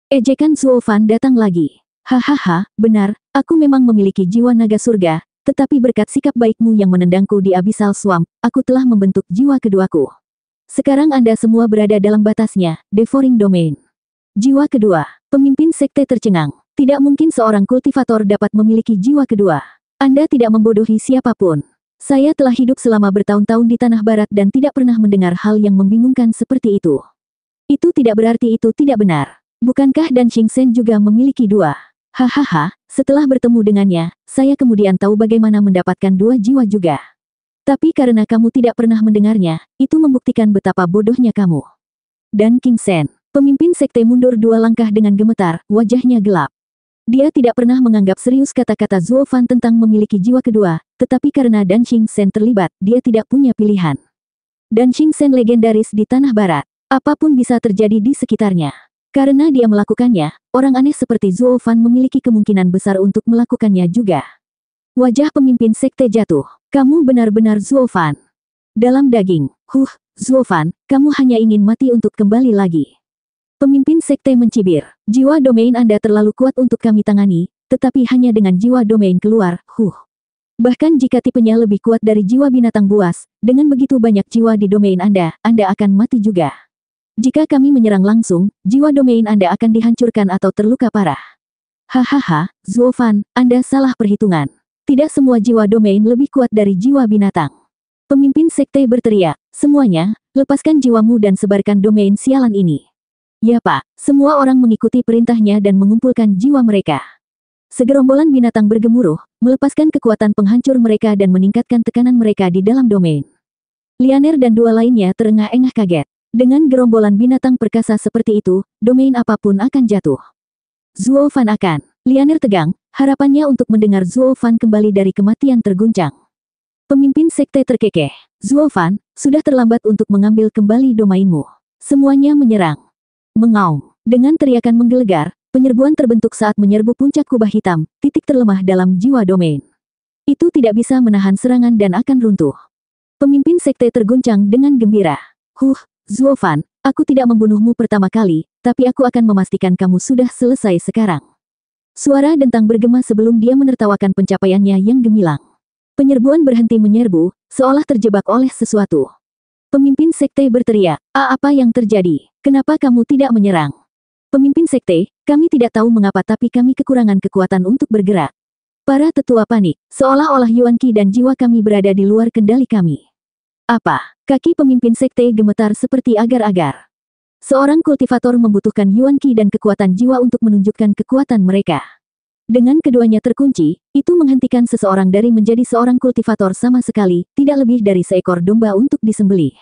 Ejekan Zuo Fan datang lagi. Hahaha, benar, aku memang memiliki jiwa naga surga, tetapi berkat sikap baikmu yang menendangku di Abyssal Swamp, aku telah membentuk jiwa keduaku. Sekarang Anda semua berada dalam batasnya, Devouring Domain. Jiwa kedua, pemimpin sekte tercengang. Tidak mungkin seorang kultivator dapat memiliki jiwa kedua. Anda tidak membodohi siapapun. Saya telah hidup selama bertahun-tahun di Tanah Barat dan tidak pernah mendengar hal yang membingungkan seperti itu. Itu tidak berarti itu tidak benar. Bukankah Dan Xingchen juga memiliki dua? Hahaha, setelah bertemu dengannya, saya kemudian tahu bagaimana mendapatkan dua jiwa juga. Tapi karena kamu tidak pernah mendengarnya, itu membuktikan betapa bodohnya kamu. Dan Xingchen, pemimpin sekte mundur dua langkah dengan gemetar, wajahnya gelap. Dia tidak pernah menganggap serius kata-kata Zuo Fan tentang memiliki jiwa kedua, tetapi karena Dan Xingchen terlibat, dia tidak punya pilihan. Dan Xingchen legendaris di Tanah Barat. Apapun bisa terjadi di sekitarnya. Karena dia melakukannya, orang aneh seperti Zuo Fan memiliki kemungkinan besar untuk melakukannya juga. Wajah pemimpin sekte jatuh. Kamu benar-benar Zuo Fan. Dalam daging. Zuo Fan, kamu hanya ingin mati untuk kembali lagi. Pemimpin sekte mencibir. Jiwa domain Anda terlalu kuat untuk kami tangani, tetapi hanya dengan jiwa domain keluar, Bahkan jika tipenya lebih kuat dari jiwa binatang buas, dengan begitu banyak jiwa di domain Anda akan mati juga. Jika kami menyerang langsung, jiwa domain Anda akan dihancurkan atau terluka parah. Hahaha, Zuo Fan, Anda salah perhitungan. Tidak semua jiwa domain lebih kuat dari jiwa binatang. Pemimpin sekte berteriak, semuanya, lepaskan jiwamu dan sebarkan domain sialan ini. Ya Pak, semua orang mengikuti perintahnya dan mengumpulkan jiwa mereka. Segerombolan binatang bergemuruh, melepaskan kekuatan penghancur mereka dan meningkatkan tekanan mereka di dalam domain. Lianer dan dua lainnya terengah-engah kaget. Dengan gerombolan binatang perkasa seperti itu, domain apapun akan jatuh. Zuo Fan akan. Lianer tegang, harapannya untuk mendengar Zuo Fan kembali dari kematian terguncang. Pemimpin sekte terkekeh. Zuo Fan, sudah terlambat untuk mengambil kembali domainmu. Semuanya menyerang. Mengaum. Dengan teriakan menggelegar, penyerbuan terbentuk saat menyerbu puncak kubah hitam, titik terlemah dalam jiwa domain. Itu tidak bisa menahan serangan dan akan runtuh. Pemimpin sekte terguncang dengan gembira. Zuo Fan, aku tidak membunuhmu pertama kali, tapi aku akan memastikan kamu sudah selesai sekarang. Suara dentang bergema sebelum dia menertawakan pencapaiannya yang gemilang. Penyerbuan berhenti menyerbu, seolah terjebak oleh sesuatu. Pemimpin sekte berteriak, apa yang terjadi? Kenapa kamu tidak menyerang? Pemimpin sekte, kami tidak tahu mengapa tapi kami kekurangan kekuatan untuk bergerak. Para tetua panik, seolah-olah Yuan Qi dan jiwa kami berada di luar kendali kami. Apa? Kaki pemimpin sekte gemetar seperti agar-agar. Seorang kultivator membutuhkan Yuan Qi dan kekuatan jiwa untuk menunjukkan kekuatan mereka. Dengan keduanya terkunci, itu menghentikan seseorang dari menjadi seorang kultivator sama sekali, tidak lebih dari seekor domba untuk disembelih.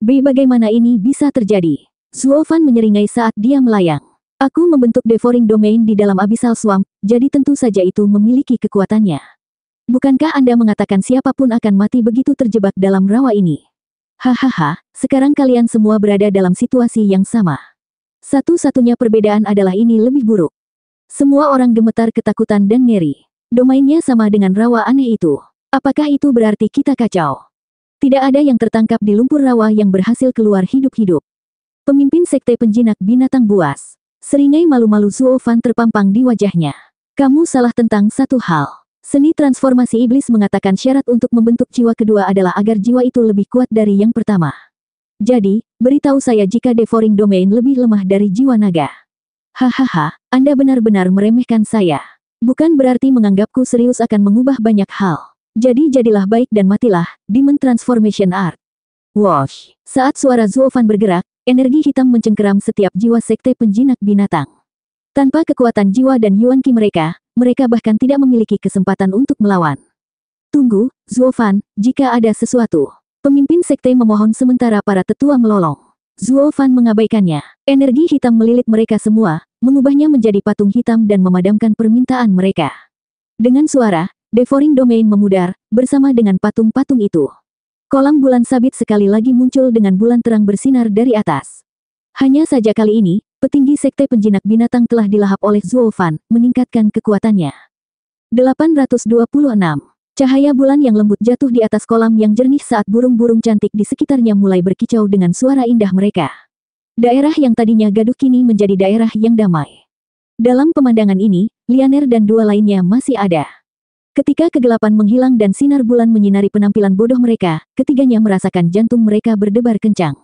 Bagaimana ini bisa terjadi? Zuo Fan menyeringai saat dia melayang. Aku membentuk devouring domain di dalam Abyssal Swamp, jadi tentu saja itu memiliki kekuatannya. Bukankah Anda mengatakan siapapun akan mati begitu terjebak dalam rawa ini? Hahaha, sekarang kalian semua berada dalam situasi yang sama. Satu-satunya perbedaan adalah ini lebih buruk. Semua orang gemetar ketakutan dan ngeri. Domainnya sama dengan rawa aneh itu. Apakah itu berarti kita kacau? Tidak ada yang tertangkap di lumpur rawa yang berhasil keluar hidup-hidup. Pemimpin sekte penjinak binatang buas. Seringai malu-malu Zuo Fan terpampang di wajahnya. Kamu salah tentang satu hal. Seni transformasi iblis mengatakan syarat untuk membentuk jiwa kedua adalah agar jiwa itu lebih kuat dari yang pertama. Jadi, beritahu saya jika devouring domain lebih lemah dari jiwa naga. Hahaha, Anda benar-benar meremehkan saya. Bukan berarti menganggapku serius akan mengubah banyak hal. Jadi jadilah baik dan matilah, Demon Transformation Art. Wosh! Saat suara Zuo Fan bergerak, energi hitam mencengkeram setiap jiwa sekte penjinak binatang. Tanpa kekuatan jiwa dan Yuan Qi mereka bahkan tidak memiliki kesempatan untuk melawan. Tunggu, Zuo Fan, jika ada sesuatu. Pemimpin sekte memohon sementara para tetua melolong. Zuo Fan mengabaikannya. Energi hitam melilit mereka semua, mengubahnya menjadi patung hitam dan memadamkan permintaan mereka. Dengan suara, devouring domain memudar, bersama dengan patung-patung itu. Kolam bulan sabit sekali lagi muncul dengan bulan terang bersinar dari atas. Hanya saja kali ini, petinggi sekte penjinak binatang telah dilahap oleh Zuo Fan, meningkatkan kekuatannya. 826. Cahaya bulan yang lembut jatuh di atas kolam yang jernih saat burung-burung cantik di sekitarnya mulai berkicau dengan suara indah mereka. Daerah yang tadinya gaduh kini menjadi daerah yang damai. Dalam pemandangan ini, Lianer dan dua lainnya masih ada. Ketika kegelapan menghilang dan sinar bulan menyinari penampilan bodoh mereka, ketiganya merasakan jantung mereka berdebar kencang.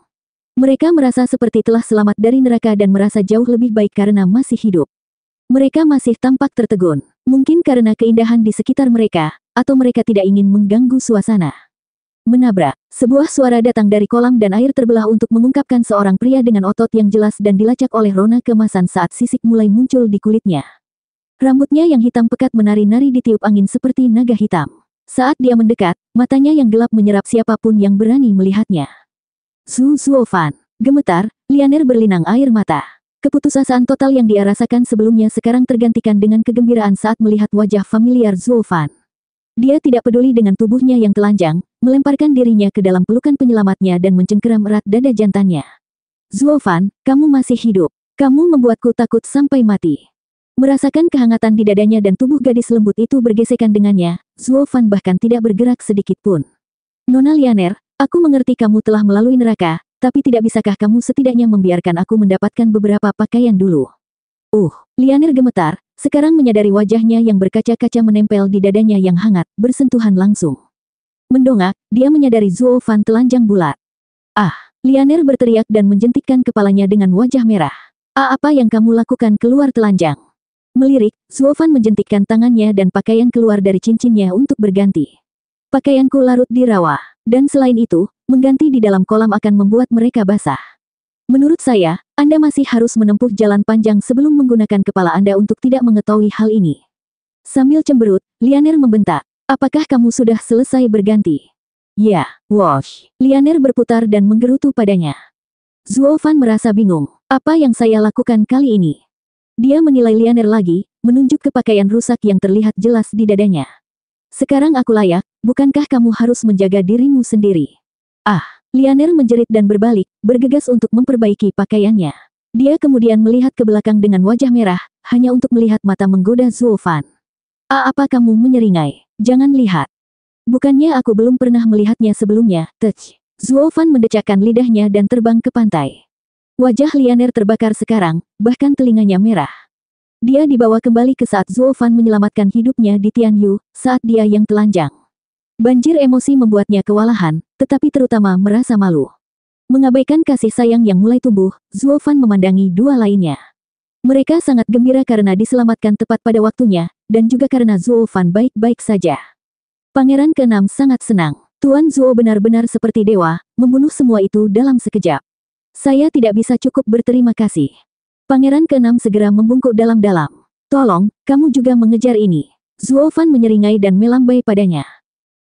Mereka merasa seperti telah selamat dari neraka dan merasa jauh lebih baik karena masih hidup. Mereka masih tampak tertegun, mungkin karena keindahan di sekitar mereka, atau mereka tidak ingin mengganggu suasana. Menabrak, sebuah suara datang dari kolam dan air terbelah untuk mengungkapkan seorang pria dengan otot yang jelas dan dilacak oleh rona keemasan saat sisik mulai muncul di kulitnya. Rambutnya yang hitam pekat menari-nari ditiup angin seperti naga hitam. Saat dia mendekat, matanya yang gelap menyerap siapapun yang berani melihatnya. Zuo Fan. Gemetar, Lianer berlinang air mata. Keputusasaan total yang dia rasakan sebelumnya sekarang tergantikan dengan kegembiraan saat melihat wajah familiar Zuo Fan. Dia tidak peduli dengan tubuhnya yang telanjang, melemparkan dirinya ke dalam pelukan penyelamatnya dan mencengkeram erat dada jantannya. Zuo Fan, kamu masih hidup. Kamu membuatku takut sampai mati. Merasakan kehangatan di dadanya dan tubuh gadis lembut itu bergesekan dengannya, Zuo Fan bahkan tidak bergerak sedikit pun. Nona Lianer, aku mengerti kamu telah melalui neraka, tapi tidak bisakah kamu setidaknya membiarkan aku mendapatkan beberapa pakaian dulu? Lianer gemetar, sekarang menyadari wajahnya yang berkaca-kaca menempel di dadanya yang hangat, bersentuhan langsung. Mendongak, dia menyadari Zuo Fan telanjang bulat. Lianer berteriak dan menjentikkan kepalanya dengan wajah merah. Apa yang kamu lakukan keluar telanjang? Melirik, Zuo Fan menjentikkan tangannya dan pakaian keluar dari cincinnya untuk berganti. Pakaianku larut di rawa. Dan selain itu, mengganti di dalam kolam akan membuat mereka basah. Menurut saya, Anda masih harus menempuh jalan panjang sebelum menggunakan kepala Anda untuk tidak mengetahui hal ini. Sambil cemberut, Lianer membentak. Apakah kamu sudah selesai berganti? Ya, wosh. Lianer berputar dan menggerutu padanya. Zuo Fan merasa bingung. Apa yang saya lakukan kali ini? Dia menilai Lianer lagi, menunjuk ke pakaian rusak yang terlihat jelas di dadanya. Sekarang aku layak, bukankah kamu harus menjaga dirimu sendiri? Lianer menjerit dan berbalik, bergegas untuk memperbaiki pakaiannya. Dia kemudian melihat ke belakang dengan wajah merah, hanya untuk melihat mata menggoda Zuo Fan. Apa kamu menyeringai? Jangan lihat. Bukannya aku belum pernah melihatnya sebelumnya, Tech. Zuo Fan mendecakkan lidahnya dan terbang ke pantai. Wajah Lianer terbakar sekarang, bahkan telinganya merah. Dia dibawa kembali ke saat Zuo Fan menyelamatkan hidupnya di Tianyu, saat dia yang telanjang. Banjir emosi membuatnya kewalahan, tetapi terutama merasa malu. Mengabaikan kasih sayang yang mulai tumbuh, Zuo Fan memandangi dua lainnya. Mereka sangat gembira karena diselamatkan tepat pada waktunya, dan juga karena Zuo Fan baik-baik saja. Pangeran ke-6 sangat senang. Tuan Zuo benar-benar seperti dewa, membunuh semua itu dalam sekejap. Saya tidak bisa cukup berterima kasih. Pangeran ke-6 segera membungkuk dalam-dalam. Tolong, kamu juga mengejar ini. Zuo Fan menyeringai dan melambai padanya.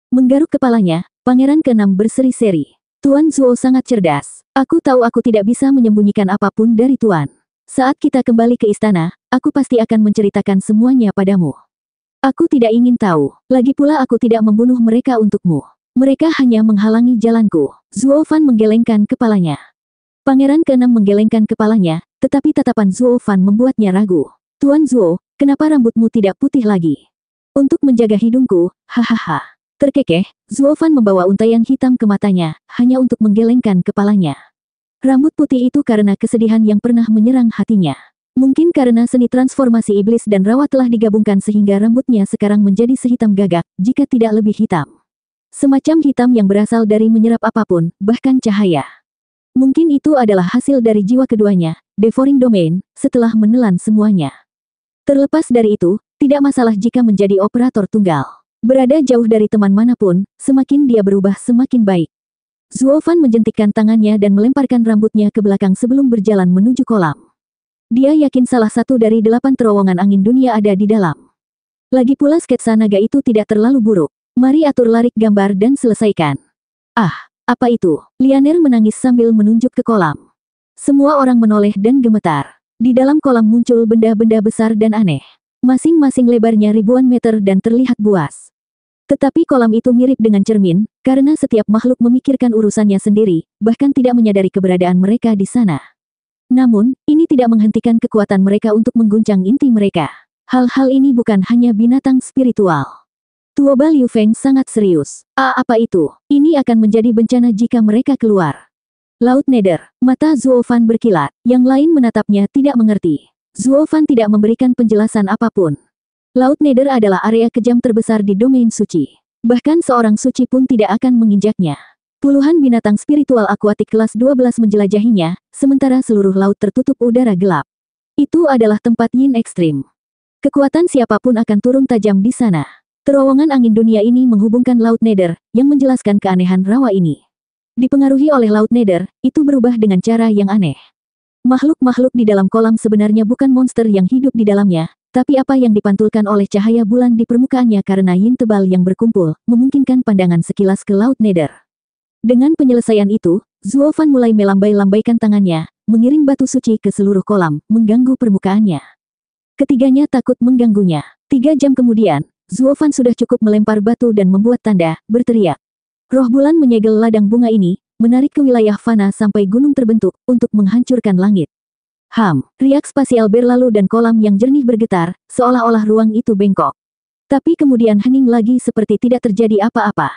Menggaruk kepalanya, Pangeran ke-6 berseri-seri. Tuan Zuo sangat cerdas. Aku tahu aku tidak bisa menyembunyikan apapun dari Tuan. Saat kita kembali ke istana, aku pasti akan menceritakan semuanya padamu. Aku tidak ingin tahu. Lagi pula aku tidak membunuh mereka untukmu. Mereka hanya menghalangi jalanku. Zuo Fan menggelengkan kepalanya. Pangeran ke-6 menggelengkan kepalanya, tetapi tatapan Zuo Fan membuatnya ragu. Tuan Zuo, kenapa rambutmu tidak putih lagi? Untuk menjaga hidungku, hahaha. Terkekeh, Zuo Fan membawa untaian hitam ke matanya, hanya untuk menggelengkan kepalanya. Rambut putih itu karena kesedihan yang pernah menyerang hatinya. Mungkin karena seni transformasi iblis dan rawa telah digabungkan sehingga rambutnya sekarang menjadi sehitam gagak, jika tidak lebih hitam. Semacam hitam yang berasal dari menyerap apapun, bahkan cahaya. Mungkin itu adalah hasil dari jiwa keduanya, Devouring Domain, setelah menelan semuanya. Terlepas dari itu, tidak masalah jika menjadi operator tunggal. Berada jauh dari teman manapun, semakin dia berubah semakin baik. Zuo Fan menjentikkan tangannya dan melemparkan rambutnya ke belakang sebelum berjalan menuju kolam. Dia yakin salah satu dari 8 terowongan angin dunia ada di dalam. Lagi pula sketsa naga itu tidak terlalu buruk. Mari atur larik gambar dan selesaikan. Ah, apa itu? Lianer menangis sambil menunjuk ke kolam. Semua orang menoleh dan gemetar. Di dalam kolam muncul benda-benda besar dan aneh. Masing-masing lebarnya ribuan meter dan terlihat buas. Tetapi kolam itu mirip dengan cermin, karena setiap makhluk memikirkan urusannya sendiri, bahkan tidak menyadari keberadaan mereka di sana. Namun, ini tidak menghentikan kekuatan mereka untuk mengguncang inti mereka. Hal-hal ini bukan hanya binatang spiritual. Tuoba Liu Feng sangat serius. Apa itu? Ini akan menjadi bencana jika mereka keluar. Laut Nether. Mata Zuo Fan berkilat. Yang lain menatapnya tidak mengerti. Zuo Fan tidak memberikan penjelasan apapun. Laut Nether adalah area kejam terbesar di domain suci. Bahkan seorang suci pun tidak akan menginjaknya. Puluhan binatang spiritual akuatik kelas 12 menjelajahinya, sementara seluruh laut tertutup udara gelap. Itu adalah tempat yin ekstrim. Kekuatan siapapun akan turun tajam di sana. Terowongan angin dunia ini menghubungkan Laut Nether, yang menjelaskan keanehan rawa ini. Dipengaruhi oleh Laut Nether, itu berubah dengan cara yang aneh. Makhluk-makhluk di dalam kolam sebenarnya bukan monster yang hidup di dalamnya, tapi apa yang dipantulkan oleh cahaya bulan di permukaannya karena yin tebal yang berkumpul, memungkinkan pandangan sekilas ke Laut Nether. Dengan penyelesaian itu, Zuo Fan mulai melambai-lambaikan tangannya, mengirim batu suci ke seluruh kolam, mengganggu permukaannya. Ketiganya takut mengganggunya. 3 jam kemudian, Zuo Fan sudah cukup melempar batu dan membuat tanda, berteriak. Roh bulan menyegel ladang bunga ini, menarik ke wilayah fana sampai gunung terbentuk, untuk menghancurkan langit. Riak spasial berlalu dan kolam yang jernih bergetar, seolah-olah ruang itu bengkok. Tapi kemudian hening lagi seperti tidak terjadi apa-apa.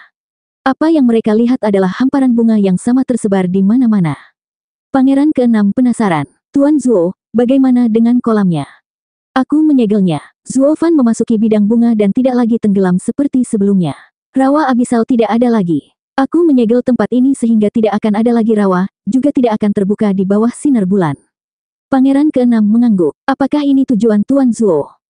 Apa yang mereka lihat adalah hamparan bunga yang sama tersebar di mana-mana. Pangeran ke-6 penasaran. Tuan Zuo, bagaimana dengan kolamnya? Aku menyegelnya. Zuo Fan memasuki bidang bunga dan tidak lagi tenggelam seperti sebelumnya. Rawa abisal tidak ada lagi. Aku menyegel tempat ini sehingga tidak akan ada lagi rawa, juga tidak akan terbuka di bawah sinar bulan. Pangeran ke-6 mengangguk. Apakah ini tujuan Tuan Zuo?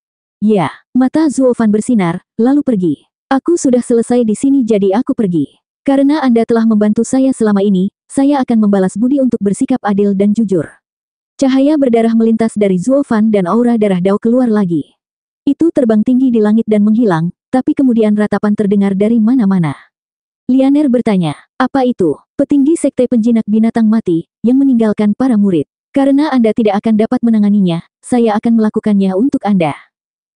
Ya, mata Zuo Fan bersinar, lalu pergi. Aku sudah selesai di sini jadi aku pergi. Karena Anda telah membantu saya selama ini, saya akan membalas budi untuk bersikap adil dan jujur. Cahaya berdarah melintas dari Zuo Fan dan aura darah Dao keluar lagi. Itu terbang tinggi di langit dan menghilang, tapi kemudian ratapan terdengar dari mana-mana. Lianer bertanya, apa itu? Petinggi sekte penjinak binatang mati, yang meninggalkan para murid. Karena Anda tidak akan dapat menanganinya, saya akan melakukannya untuk Anda.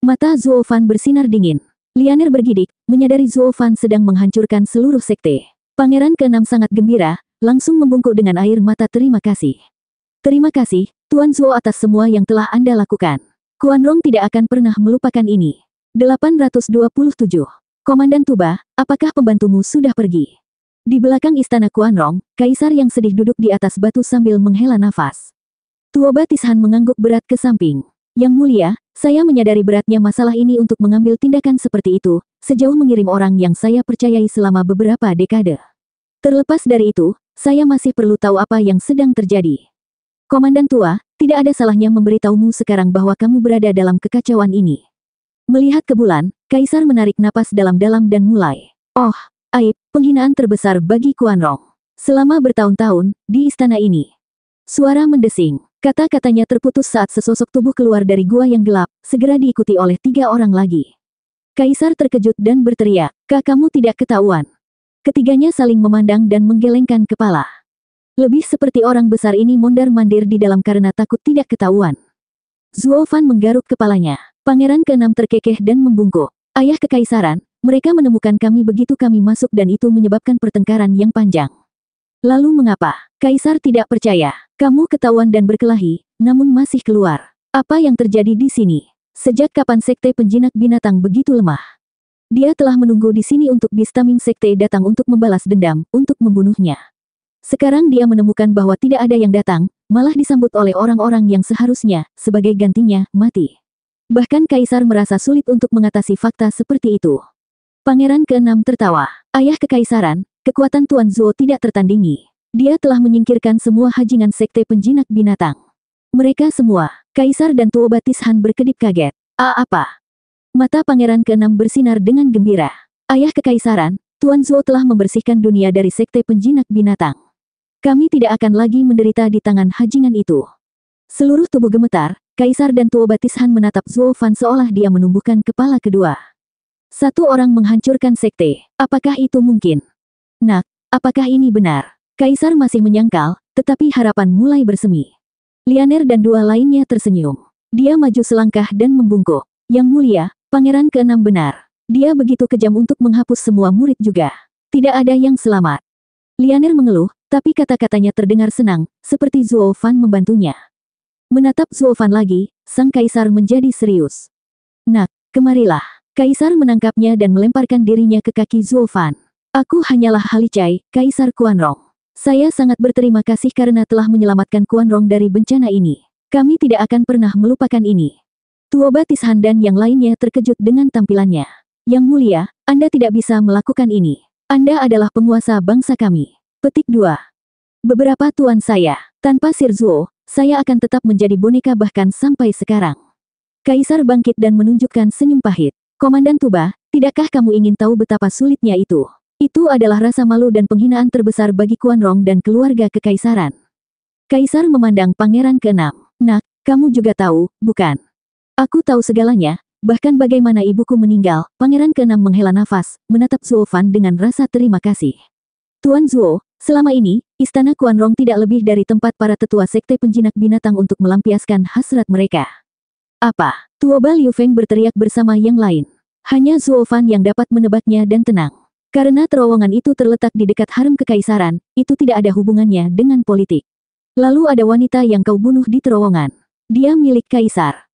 Mata Zuo Fan bersinar dingin. Lianer bergidik, menyadari Zuo Fan sedang menghancurkan seluruh sekte. Pangeran ke-6 sangat gembira, langsung membungkuk dengan air mata terima kasih. Terima kasih, Tuan Zuo atas semua yang telah Anda lakukan. Kuan Rong tidak akan pernah melupakan ini. 827. Komandan Tuba, apakah pembantumu sudah pergi? Di belakang istana Kuanrong, kaisar yang sedih duduk di atas batu sambil menghela nafas. Tuoba Tishan mengangguk berat ke samping. Yang mulia, saya menyadari beratnya masalah ini untuk mengambil tindakan seperti itu, sejauh mengirim orang yang saya percayai selama beberapa dekade. Terlepas dari itu, saya masih perlu tahu apa yang sedang terjadi. Komandan tua, tidak ada salahnya memberitahumu sekarang bahwa kamu berada dalam kekacauan ini. Melihat ke bulan, kaisar menarik napas dalam-dalam dan mulai. Oh, aib, penghinaan terbesar bagi Kuanrong. Selama bertahun-tahun, di istana ini. Suara mendesing. Kata-katanya terputus saat sesosok tubuh keluar dari gua yang gelap, segera diikuti oleh 3 orang lagi. Kaisar terkejut dan berteriak, "Kak, kamu tidak ketahuan." Ketiganya saling memandang dan menggelengkan kepala. Lebih seperti orang besar ini mondar-mandir di dalam karena takut tidak ketahuan. Zuo Fan menggaruk kepalanya. Pangeran ke-6 terkekeh dan membungkuk. Ayah kekaisaran, mereka menemukan kami begitu kami masuk dan itu menyebabkan pertengkaran yang panjang. Lalu mengapa? Kaisar tidak percaya. Kamu ketahuan dan berkelahi, namun masih keluar. Apa yang terjadi di sini? Sejak kapan sekte penjinak binatang begitu lemah? Dia telah menunggu di sini untuk Bistaming sekte datang untuk membalas dendam, untuk membunuhnya. Sekarang dia menemukan bahwa tidak ada yang datang, malah disambut oleh orang-orang yang seharusnya, sebagai gantinya, mati. Bahkan kaisar merasa sulit untuk mengatasi fakta seperti itu. Pangeran ke-6 tertawa. Ayah kekaisaran, kekuatan Tuan Zuo tidak tertandingi. Dia telah menyingkirkan semua hajingan sekte penjinak binatang. Mereka semua, kaisar dan Tuoba Tishan berkedip kaget. Apa? Mata pangeran ke-6 bersinar dengan gembira. Ayah kekaisaran, Tuan Zuo telah membersihkan dunia dari sekte penjinak binatang. Kami tidak akan lagi menderita di tangan hajingan itu. Seluruh tubuh gemetar, kaisar dan Tuoba Tishan menatap Zuo Fan seolah dia menumbuhkan kepala kedua. Satu orang menghancurkan sekte. Apakah itu mungkin? Nak, apakah ini benar? Kaisar masih menyangkal, tetapi harapan mulai bersemi. Lianer dan 2 lainnya tersenyum. Dia maju selangkah dan membungkuk. Yang mulia, pangeran ke-6 benar. Dia begitu kejam untuk menghapus semua murid juga. Tidak ada yang selamat. Lianer mengeluh, tapi kata-katanya terdengar senang, seperti Zuo Fan membantunya. Menatap Zuo Fan lagi, sang kaisar menjadi serius. Nak, kemarilah. Kaisar menangkapnya dan melemparkan dirinya ke kaki Zuo Fan. Aku hanyalah Halicai, Kaisar Kuanrong. Saya sangat berterima kasih karena telah menyelamatkan Kuanrong dari bencana ini. Kami tidak akan pernah melupakan ini. Tuoba Tishan dan yang lainnya terkejut dengan tampilannya. Yang mulia, Anda tidak bisa melakukan ini. Anda adalah penguasa bangsa kami. Petik 2. Beberapa tuan saya, tanpa Sir Zuo, saya akan tetap menjadi boneka bahkan sampai sekarang. Kaisar bangkit dan menunjukkan senyum pahit. Komandan Tuba, tidakkah kamu ingin tahu betapa sulitnya itu? Itu adalah rasa malu dan penghinaan terbesar bagi Kuanrong dan keluarga kekaisaran. Kaisar memandang pangeran ke-6. Nak, kamu juga tahu, bukan? Aku tahu segalanya, bahkan bagaimana ibuku meninggal. Pangeran ke-6 menghela nafas, menatap Zuo Fan dengan rasa terima kasih. Tuan Zuo, selama ini, istana Kuanrong tidak lebih dari tempat para tetua sekte penjinak binatang untuk melampiaskan hasrat mereka. Apa? Tuoba Liu Feng berteriak bersama yang lain. Hanya Zuo Fan yang dapat menebaknya dan tenang. Karena terowongan itu terletak di dekat harem kekaisaran, itu tidak ada hubungannya dengan politik. Lalu ada wanita yang kau bunuh di terowongan. Dia milik kaisar.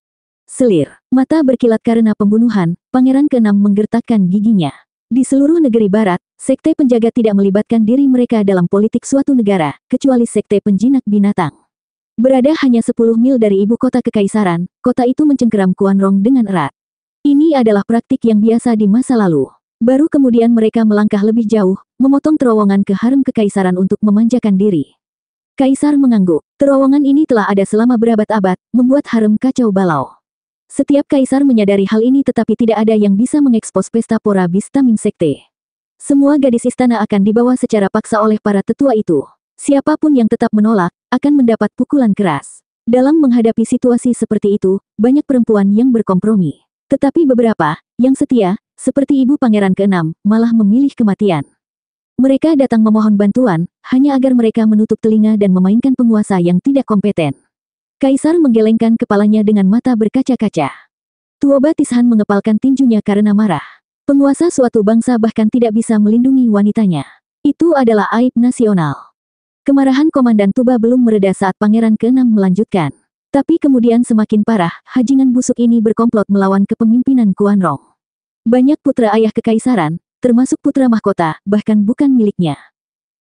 Selir. Mata berkilat karena pembunuhan, pangeran ke-6 menggertakkan giginya. Di seluruh negeri barat, sekte penjaga tidak melibatkan diri mereka dalam politik suatu negara, kecuali sekte penjinak binatang. Berada hanya 10 mil dari ibu kota kekaisaran, kota itu mencengkeram Kuanrong dengan erat. Ini adalah praktik yang biasa di masa lalu. Baru kemudian mereka melangkah lebih jauh, memotong terowongan ke harem kekaisaran untuk memanjakan diri. Kaisar mengangguk. Terowongan ini telah ada selama berabad-abad, membuat harem kacau balau. Setiap kaisar menyadari hal ini tetapi tidak ada yang bisa mengekspos pesta pora Bistaming sekte. Semua gadis istana akan dibawa secara paksa oleh para tetua itu. Siapapun yang tetap menolak, akan mendapat pukulan keras. Dalam menghadapi situasi seperti itu, banyak perempuan yang berkompromi. Tetapi beberapa, yang setia, seperti ibu pangeran ke-6, malah memilih kematian. Mereka datang memohon bantuan, hanya agar mereka menutup telinga dan memainkan penguasa yang tidak kompeten. Kaisar menggelengkan kepalanya dengan mata berkaca-kaca. Tuoba Tishan mengepalkan tinjunya karena marah. Penguasa suatu bangsa bahkan tidak bisa melindungi wanitanya. Itu adalah aib nasional. Kemarahan Komandan Tuba belum mereda saat Pangeran ke-6 melanjutkan. Tapi kemudian semakin parah, hajingan busuk ini berkomplot melawan kepemimpinan Kuanrong. Banyak putra ayah kekaisaran, termasuk putra mahkota, bahkan bukan miliknya.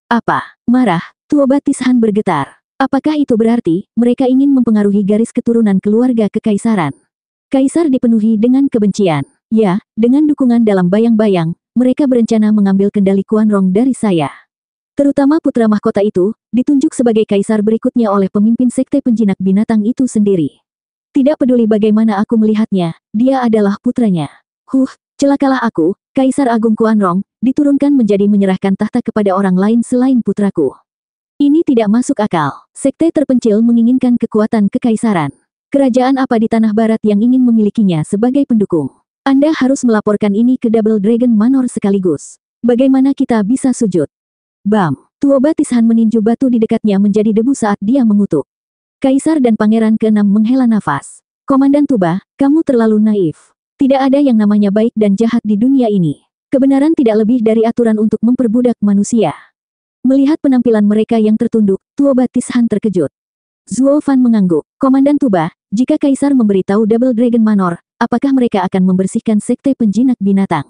Apa? Marah, Tuoba Tishan bergetar. Apakah itu berarti, mereka ingin mempengaruhi garis keturunan keluarga kekaisaran? Kaisar dipenuhi dengan kebencian. Ya, dengan dukungan dalam bayang-bayang, mereka berencana mengambil kendali Kuanrong dari saya. Terutama putra mahkota itu, ditunjuk sebagai kaisar berikutnya oleh pemimpin sekte penjinak binatang itu sendiri. Tidak peduli bagaimana aku melihatnya, dia adalah putranya. Celakalah aku, Kaisar Agung Kuanrong, diturunkan menjadi menyerahkan tahta kepada orang lain selain putraku. Ini tidak masuk akal. Sekte terpencil menginginkan kekuatan kekaisaran. Kerajaan apa di tanah barat yang ingin memilikinya sebagai pendukung? Anda harus melaporkan ini ke Double Dragon Manor sekaligus. Bagaimana kita bisa sujud? Bam! Tuoba Tishan meninju batu di dekatnya menjadi debu saat dia mengutuk. Kaisar dan Pangeran ke-6 menghela nafas. Komandan Tuba, kamu terlalu naif. Tidak ada yang namanya baik dan jahat di dunia ini. Kebenaran tidak lebih dari aturan untuk memperbudak manusia. Melihat penampilan mereka yang tertunduk, Tuoba Tishan terkejut. Zuo Fan mengangguk. Komandan Tuba, jika Kaisar memberitahu Double Dragon Manor, apakah mereka akan membersihkan sekte penjinak binatang?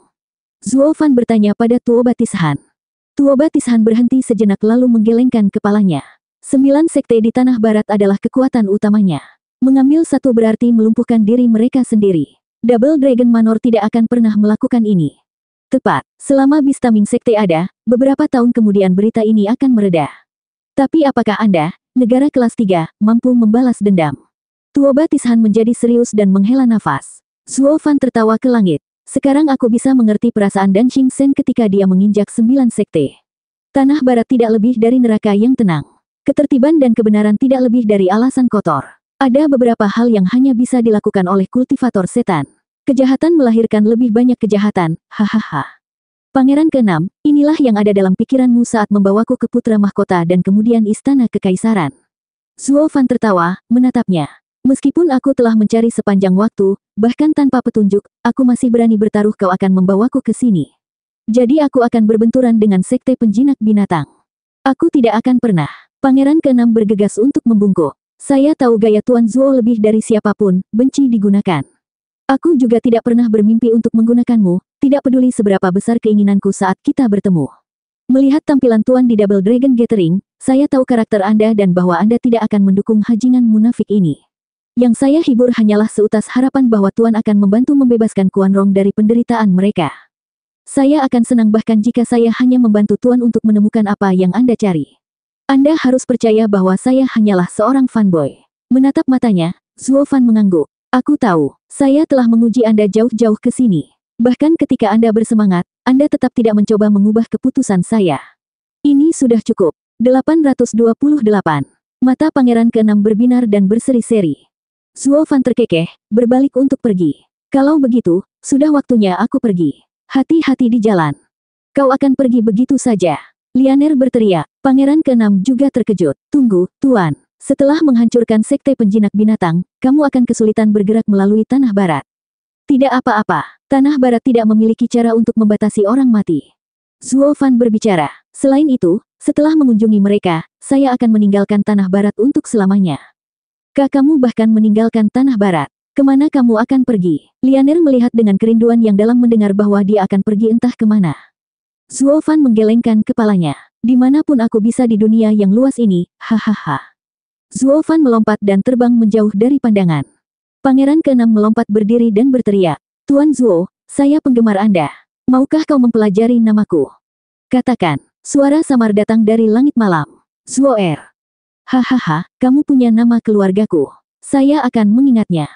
Zuo Fan bertanya pada Tuoba Tishan. Tuoba Tishan berhenti sejenak lalu menggelengkan kepalanya. 9 sekte di tanah barat adalah kekuatan utamanya. Mengambil satu berarti melumpuhkan diri mereka sendiri. Double Dragon Manor tidak akan pernah melakukan ini. Tepat, selama Bistaming Sekte ada, beberapa tahun kemudian berita ini akan mereda. Tapi apakah Anda, negara kelas 3, mampu membalas dendam? Tuoba Tishan menjadi serius dan menghela nafas. Zuo Fan tertawa ke langit. Sekarang aku bisa mengerti perasaan Dan Xing Sen ketika dia menginjak 9 sekte. Tanah barat tidak lebih dari neraka yang tenang. Ketertiban dan kebenaran tidak lebih dari alasan kotor. Ada beberapa hal yang hanya bisa dilakukan oleh kultivator setan. Kejahatan melahirkan lebih banyak kejahatan, hahaha. Pangeran ke-6, inilah yang ada dalam pikiranmu saat membawaku ke putra mahkota dan kemudian istana kekaisaran. Zuo Fan tertawa, menatapnya. Meskipun aku telah mencari sepanjang waktu, bahkan tanpa petunjuk, aku masih berani bertaruh kau akan membawaku ke sini. Jadi aku akan berbenturan dengan sekte penjinak binatang. Aku tidak akan pernah. Pangeran ke-6 bergegas untuk membungkuk. Saya tahu gaya Tuan Zuo lebih dari siapapun, benci digunakan. Aku juga tidak pernah bermimpi untuk menggunakanmu, tidak peduli seberapa besar keinginanku saat kita bertemu. Melihat tampilan Tuan di Double Dragon Gathering, saya tahu karakter Anda dan bahwa Anda tidak akan mendukung hajingan munafik ini. Yang saya hibur hanyalah seutas harapan bahwa Tuan akan membantu membebaskan Kuanrong dari penderitaan mereka. Saya akan senang bahkan jika saya hanya membantu Tuan untuk menemukan apa yang Anda cari. Anda harus percaya bahwa saya hanyalah seorang fanboy. Menatap matanya, Zuo Fan mengangguk. Aku tahu, saya telah menguji Anda jauh-jauh ke sini. Bahkan ketika Anda bersemangat, Anda tetap tidak mencoba mengubah keputusan saya. Ini sudah cukup. 828. Mata Pangeran ke-6 berbinar dan berseri-seri. Zuo Fan terkekeh, berbalik untuk pergi. Kalau begitu, sudah waktunya aku pergi. Hati-hati di jalan. Kau akan pergi begitu saja. Lianer berteriak. Pangeran ke-6 juga terkejut. Tunggu, Tuan. Setelah menghancurkan sekte penjinak binatang, kamu akan kesulitan bergerak melalui tanah barat. Tidak apa-apa, tanah barat tidak memiliki cara untuk membatasi orang mati. Zuo Fan berbicara. Selain itu, setelah mengunjungi mereka, saya akan meninggalkan tanah barat untuk selamanya. Kamu bahkan meninggalkan tanah barat. Kemana kamu akan pergi? Lianer melihat dengan kerinduan yang dalam mendengar bahwa dia akan pergi entah kemana. Zuo Fan menggelengkan kepalanya. Dimanapun aku bisa di dunia yang luas ini, hahaha. Zuo Fan melompat dan terbang menjauh dari pandangan. Pangeran ke-6 melompat berdiri dan berteriak. Tuan Zuo, saya penggemar Anda. Maukah kau mempelajari namaku? Katakan. Suara samar datang dari langit malam. Zuo Er. Hahaha, kamu punya nama keluargaku. Saya akan mengingatnya.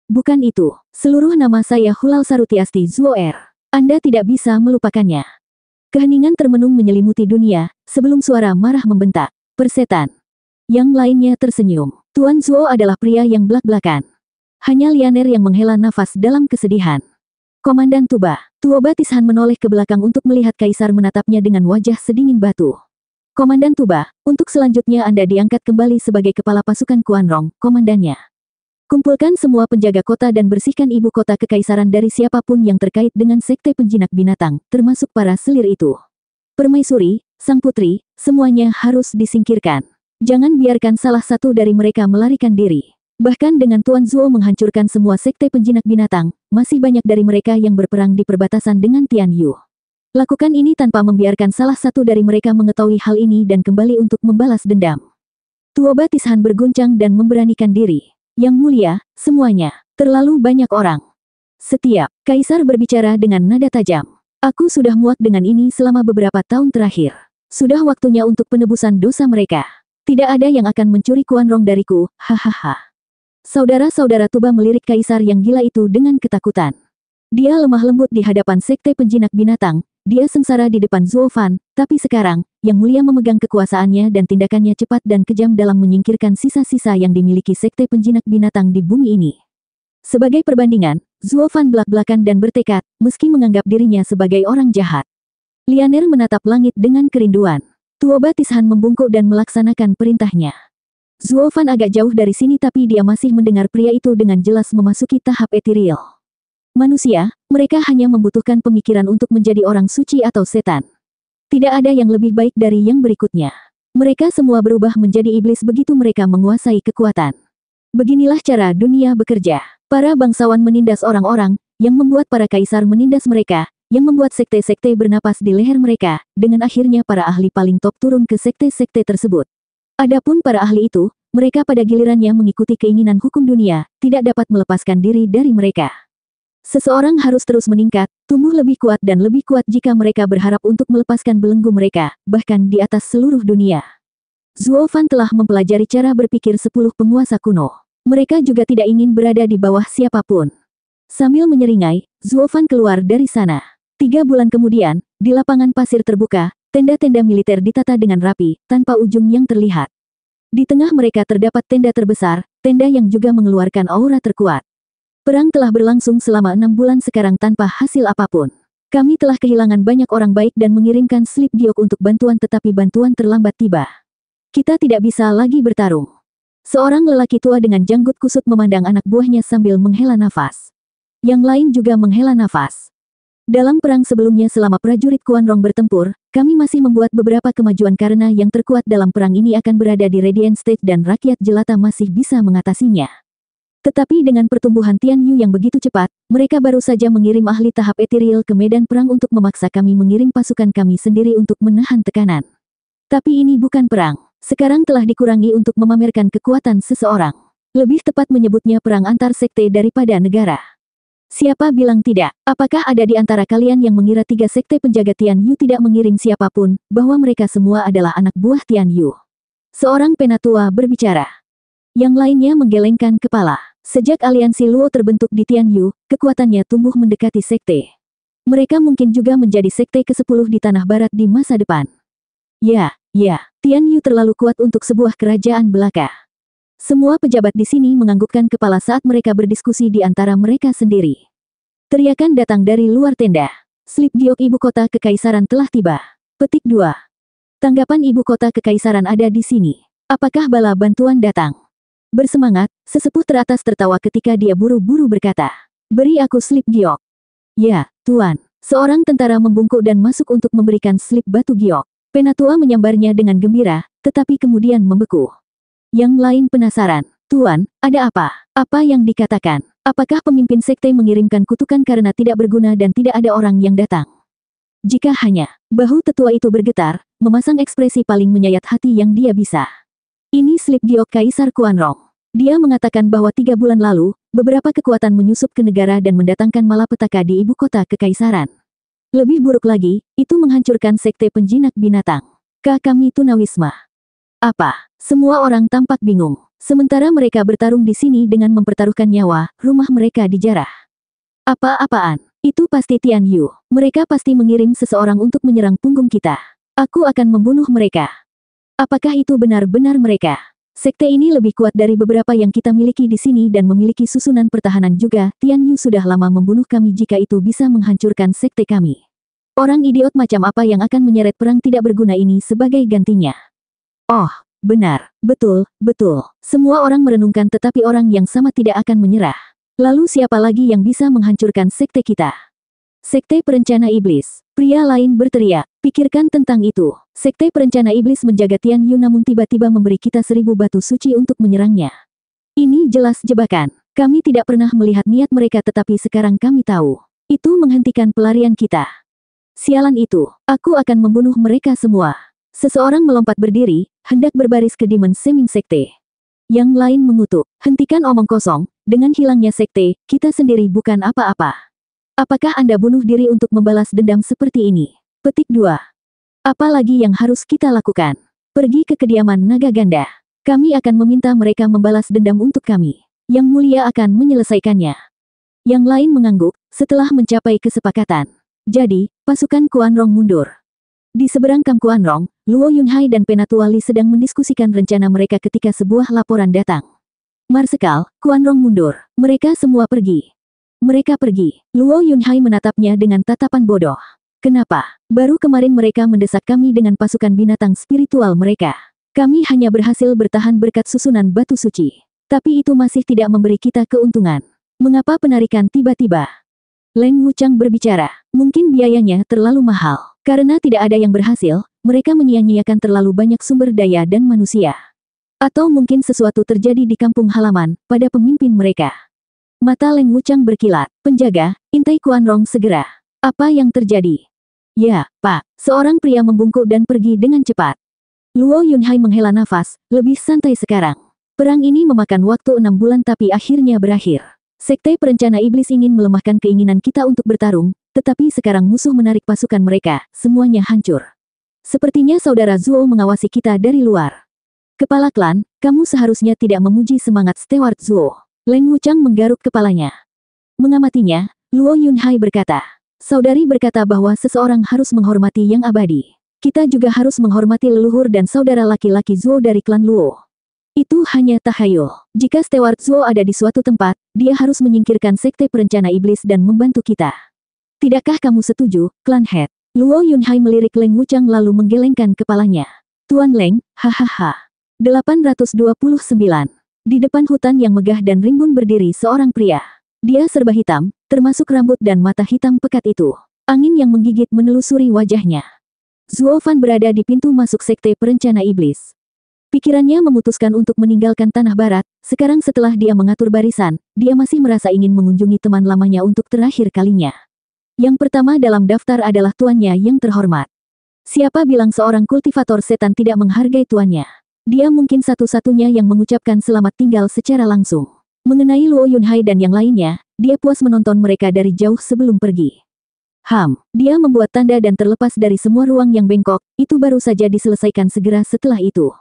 Bukan itu. Seluruh nama saya Hulal Sarutiasti Zuo Er. Anda tidak bisa melupakannya. Keheningan termenung menyelimuti dunia, sebelum suara marah membentak. Persetan. Yang lainnya tersenyum. Tuan Zuo adalah pria yang blak-blakan. Hanya Lianer yang menghela nafas dalam kesedihan. Komandan Tuba. Tuoba Tishan menoleh ke belakang untuk melihat Kaisar menatapnya dengan wajah sedingin batu. Komandan Tuba, untuk selanjutnya Anda diangkat kembali sebagai kepala pasukan Kuanrong, komandannya. Kumpulkan semua penjaga kota dan bersihkan ibu kota kekaisaran dari siapapun yang terkait dengan sekte penjinak binatang, termasuk para selir itu. Permaisuri, sang putri, semuanya harus disingkirkan. Jangan biarkan salah satu dari mereka melarikan diri. Bahkan dengan Tuan Zuo menghancurkan semua sekte penjinak binatang, masih banyak dari mereka yang berperang di perbatasan dengan Tian Yu. Lakukan ini tanpa membiarkan salah satu dari mereka mengetahui hal ini dan kembali untuk membalas dendam. Tuoba Tishan berguncang dan memberanikan diri. Yang mulia, semuanya, terlalu banyak orang. Setiap, Kaisar berbicara dengan nada tajam. Aku sudah muak dengan ini selama beberapa tahun terakhir. Sudah waktunya untuk penebusan dosa mereka. Tidak ada yang akan mencuri Kuan Rong dariku, hahaha. Saudara-saudara Tuba melirik kaisar yang gila itu dengan ketakutan. Dia lemah lembut di hadapan sekte penjinak binatang, dia sengsara di depan Zuo Fan, tapi sekarang, Yang Mulia memegang kekuasaannya dan tindakannya cepat dan kejam dalam menyingkirkan sisa-sisa yang dimiliki sekte penjinak binatang di bumi ini. Sebagai perbandingan, Zuo Fan belak-belakan dan bertekad, meski menganggap dirinya sebagai orang jahat. Lianer menatap langit dengan kerinduan. Tuoba Tishan membungkuk dan melaksanakan perintahnya. Zuo Fan agak jauh dari sini tapi dia masih mendengar pria itu dengan jelas memasuki tahap ethereal. Manusia, mereka hanya membutuhkan pemikiran untuk menjadi orang suci atau setan. Tidak ada yang lebih baik dari yang berikutnya. Mereka semua berubah menjadi iblis begitu mereka menguasai kekuatan. Beginilah cara dunia bekerja. Para bangsawan menindas orang-orang, yang membuat para kaisar menindas mereka, yang membuat sekte-sekte bernapas di leher mereka, dengan akhirnya para ahli paling top turun ke sekte-sekte tersebut. Adapun para ahli itu, mereka pada gilirannya mengikuti keinginan hukum dunia, tidak dapat melepaskan diri dari mereka. Seseorang harus terus meningkat, tumbuh lebih kuat dan lebih kuat jika mereka berharap untuk melepaskan belenggu mereka, bahkan di atas seluruh dunia. Zuo Fan telah mempelajari cara berpikir 10 penguasa kuno. Mereka juga tidak ingin berada di bawah siapapun. Sambil menyeringai, Zuo Fan keluar dari sana. 3 bulan kemudian, di lapangan pasir terbuka, tenda-tenda militer ditata dengan rapi, tanpa ujung yang terlihat. Di tengah mereka terdapat tenda terbesar, tenda yang juga mengeluarkan aura terkuat. Perang telah berlangsung selama 6 bulan sekarang tanpa hasil apapun. Kami telah kehilangan banyak orang baik dan mengirimkan slip giok untuk bantuan tetapi bantuan terlambat tiba. Kita tidak bisa lagi bertarung. Seorang lelaki tua dengan janggut kusut memandang anak buahnya sambil menghela nafas. Yang lain juga menghela nafas. Dalam perang sebelumnya selama prajurit Kuan Rong bertempur, kami masih membuat beberapa kemajuan karena yang terkuat dalam perang ini akan berada di Radiant Stage dan rakyat jelata masih bisa mengatasinya. Tetapi dengan pertumbuhan Tian Yu yang begitu cepat, mereka baru saja mengirim ahli tahap ethereal ke medan perang untuk memaksa kami mengirim pasukan kami sendiri untuk menahan tekanan. Tapi ini bukan perang, sekarang telah dikurangi untuk memamerkan kekuatan seseorang. Lebih tepat menyebutnya perang antar sekte daripada negara. Siapa bilang tidak? Apakah ada di antara kalian yang mengira 3 sekte penjaga Tian Yu tidak mengirim siapapun, bahwa mereka semua adalah anak buah Tian Yu? Seorang penatua berbicara. Yang lainnya menggelengkan kepala. Sejak aliansi Luo terbentuk di Tian Yu, kekuatannya tumbuh mendekati sekte. Mereka mungkin juga menjadi sekte ke-10 di tanah barat di masa depan. Ya, Tian Yu terlalu kuat untuk sebuah kerajaan belaka. Semua pejabat di sini menganggukkan kepala saat mereka berdiskusi di antara mereka sendiri. Teriakan datang dari luar tenda. Slip giok ibu kota kekaisaran telah tiba. Petik 2. Tanggapan ibu kota kekaisaran ada di sini. Apakah bala bantuan datang? Bersemangat, sesepuh teratas tertawa ketika dia buru-buru berkata, "Beri aku slip giok." "Ya, Tuan." Seorang tentara membungkuk dan masuk untuk memberikan slip batu giok. Penatua menyambarnya dengan gembira, tetapi kemudian membeku. Yang lain penasaran. "Tuan, ada apa? Apa yang dikatakan? Apakah pemimpin sekte mengirimkan kutukan karena tidak berguna dan tidak ada orang yang datang?" Jika hanya, bahu tetua itu bergetar, memasang ekspresi paling menyayat hati yang dia bisa. Ini slip giok Kaisar Kuan Rong. Dia mengatakan bahwa 3 bulan lalu, beberapa kekuatan menyusup ke negara dan mendatangkan malapetaka di ibu kota kekaisaran. Lebih buruk lagi, itu menghancurkan sekte penjinak binatang. Kami tunawisma. Apa? Semua orang tampak bingung. Sementara mereka bertarung di sini dengan mempertaruhkan nyawa, rumah mereka dijarah. Apa-apaan? Itu pasti Tian Yu. Mereka pasti mengirim seseorang untuk menyerang punggung kita. Aku akan membunuh mereka. Apakah itu benar-benar mereka? Sekte ini lebih kuat dari beberapa yang kita miliki di sini dan memiliki susunan pertahanan juga. Tian Yu sudah lama membunuh kami jika itu bisa menghancurkan sekte kami. Orang idiot macam apa yang akan menyeret perang tidak berguna ini sebagai gantinya? Oh, benar, betul. Semua orang merenungkan tetapi orang yang sama tidak akan menyerah. Lalu siapa lagi yang bisa menghancurkan sekte kita? Sekte perencana iblis. Pria lain berteriak, pikirkan tentang itu. Sekte perencana iblis menjaga Tian Yu namun tiba-tiba memberi kita 1000 batu suci untuk menyerangnya. Ini jelas jebakan. Kami tidak pernah melihat niat mereka tetapi sekarang kami tahu. Itu menghentikan pelarian kita. Sialan itu, aku akan membunuh mereka semua. Seseorang melompat berdiri, hendak berbaris ke Demon Seming Sekte. Yang lain mengutuk, hentikan omong kosong, dengan hilangnya sekte, kita sendiri bukan apa-apa. Apakah Anda bunuh diri untuk membalas dendam seperti ini? Petik 2. Apa lagi yang harus kita lakukan? Pergi ke kediaman naga ganda. Kami akan meminta mereka membalas dendam untuk kami. Yang mulia akan menyelesaikannya. Yang lain mengangguk, setelah mencapai kesepakatan. Jadi, pasukan Kuanrong mundur. Di seberang kamp Kuanrong, Luo Yunhai dan Penatua Li sedang mendiskusikan rencana mereka ketika sebuah laporan datang. Marsekal, Kuanrong mundur. Mereka semua pergi. Mereka pergi. Luo Yunhai menatapnya dengan tatapan bodoh. Kenapa? Baru kemarin mereka mendesak kami dengan pasukan binatang spiritual mereka. Kami hanya berhasil bertahan berkat susunan batu suci. Tapi itu masih tidak memberi kita keuntungan. Mengapa penarikan tiba-tiba? Leng Wuchang berbicara. Mungkin biayanya terlalu mahal. Karena tidak ada yang berhasil, mereka menyia-nyiakan terlalu banyak sumber daya dan manusia. Atau mungkin sesuatu terjadi di kampung halaman, pada pemimpin mereka. Mata Leng Wuchang berkilat. Penjaga, intai Kuanrong segera. Apa yang terjadi? Ya, Pak. Seorang pria membungkuk dan pergi dengan cepat. Luo Yunhai menghela nafas, lebih santai sekarang. Perang ini memakan waktu 6 bulan tapi akhirnya berakhir. Sekte perencana iblis ingin melemahkan keinginan kita untuk bertarung, tetapi sekarang musuh menarik pasukan mereka, semuanya hancur. Sepertinya saudara Zuo mengawasi kita dari luar. Kepala klan, kamu seharusnya tidak memuji semangat Steward Zuo. Leng Wuchang menggaruk kepalanya. Mengamatinya, Luo Yunhai berkata, saudari berkata bahwa seseorang harus menghormati yang abadi. Kita juga harus menghormati leluhur dan saudara laki-laki Zuo dari klan Luo. Itu hanya tahayul. Jika Steward Zuo ada di suatu tempat, dia harus menyingkirkan sekte perencana iblis dan membantu kita. Tidakkah kamu setuju, klan Head? Luo Yunhai melirik Leng Wuchang lalu menggelengkan kepalanya. Tuan Leng, hahaha. 829. Di depan hutan yang megah dan rimbun berdiri seorang pria. Dia serba hitam, termasuk rambut dan mata hitam pekat itu. Angin yang menggigit menelusuri wajahnya. Zuo Fan berada di pintu masuk sekte perencana iblis. Pikirannya memutuskan untuk meninggalkan tanah barat, sekarang setelah dia mengatur barisan, dia masih merasa ingin mengunjungi teman lamanya untuk terakhir kalinya. Yang pertama dalam daftar adalah tuannya yang terhormat. Siapa bilang seorang kultivator setan tidak menghargai tuannya? Dia mungkin satu-satunya yang mengucapkan selamat tinggal secara langsung. Mengenai Luo Yunhai dan yang lainnya, dia puas menonton mereka dari jauh sebelum pergi. Dia membuat tanda dan terlepas dari semua ruang yang bengkok, itu baru saja diselesaikan segera setelah itu.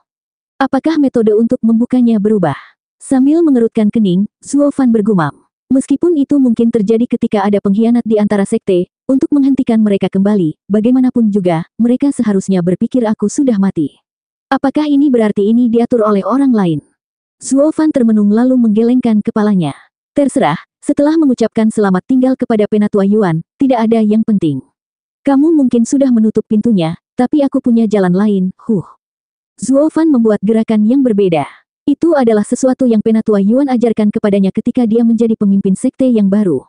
Apakah metode untuk membukanya berubah? Sambil mengerutkan kening, Zuo Fan bergumam. Meskipun itu mungkin terjadi ketika ada pengkhianat di antara sekte, untuk menghentikan mereka kembali, bagaimanapun juga, mereka seharusnya berpikir aku sudah mati. Apakah ini berarti ini diatur oleh orang lain? Zuo Fan termenung lalu menggelengkan kepalanya. Terserah, setelah mengucapkan selamat tinggal kepada Penatua Yuan, tidak ada yang penting. Kamu mungkin sudah menutup pintunya, tapi aku punya jalan lain, Zuo Fan membuat gerakan yang berbeda. Itu adalah sesuatu yang Penatua Yuan ajarkan kepadanya ketika dia menjadi pemimpin sekte yang baru.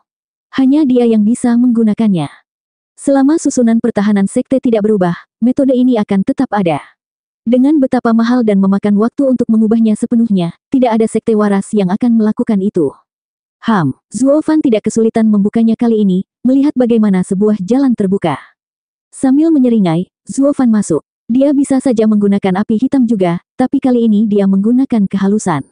Hanya dia yang bisa menggunakannya. Selama susunan pertahanan sekte tidak berubah, metode ini akan tetap ada. Dengan betapa mahal dan memakan waktu untuk mengubahnya sepenuhnya, tidak ada sekte waras yang akan melakukan itu. Zuo Fan tidak kesulitan membukanya kali ini, melihat bagaimana sebuah jalan terbuka. Sambil menyeringai, Zuo Fan masuk. Dia bisa saja menggunakan api hitam juga, tapi kali ini dia menggunakan kehalusan.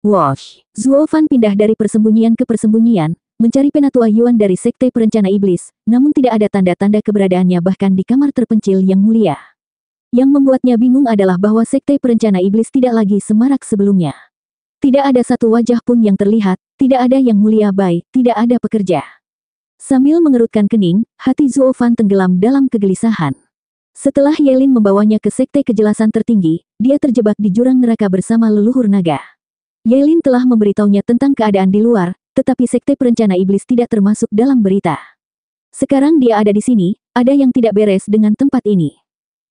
Wosh! Zuo Fan pindah dari persembunyian ke persembunyian, mencari Penatua Yuan dari sekte perencana iblis, namun tidak ada tanda-tanda keberadaannya bahkan di kamar terpencil yang mulia. Yang membuatnya bingung adalah bahwa sekte perencana iblis tidak lagi semarak sebelumnya. Tidak ada satu wajah pun yang terlihat, tidak ada yang mulia Bai, tidak ada pekerja. Sambil mengerutkan kening, hati Zuo Fan tenggelam dalam kegelisahan. Setelah Yelin membawanya ke sekte kejelasan tertinggi, dia terjebak di jurang neraka bersama leluhur naga. Yelin telah memberitahunya tentang keadaan di luar, tetapi sekte perencana iblis tidak termasuk dalam berita. Sekarang dia ada di sini, ada yang tidak beres dengan tempat ini.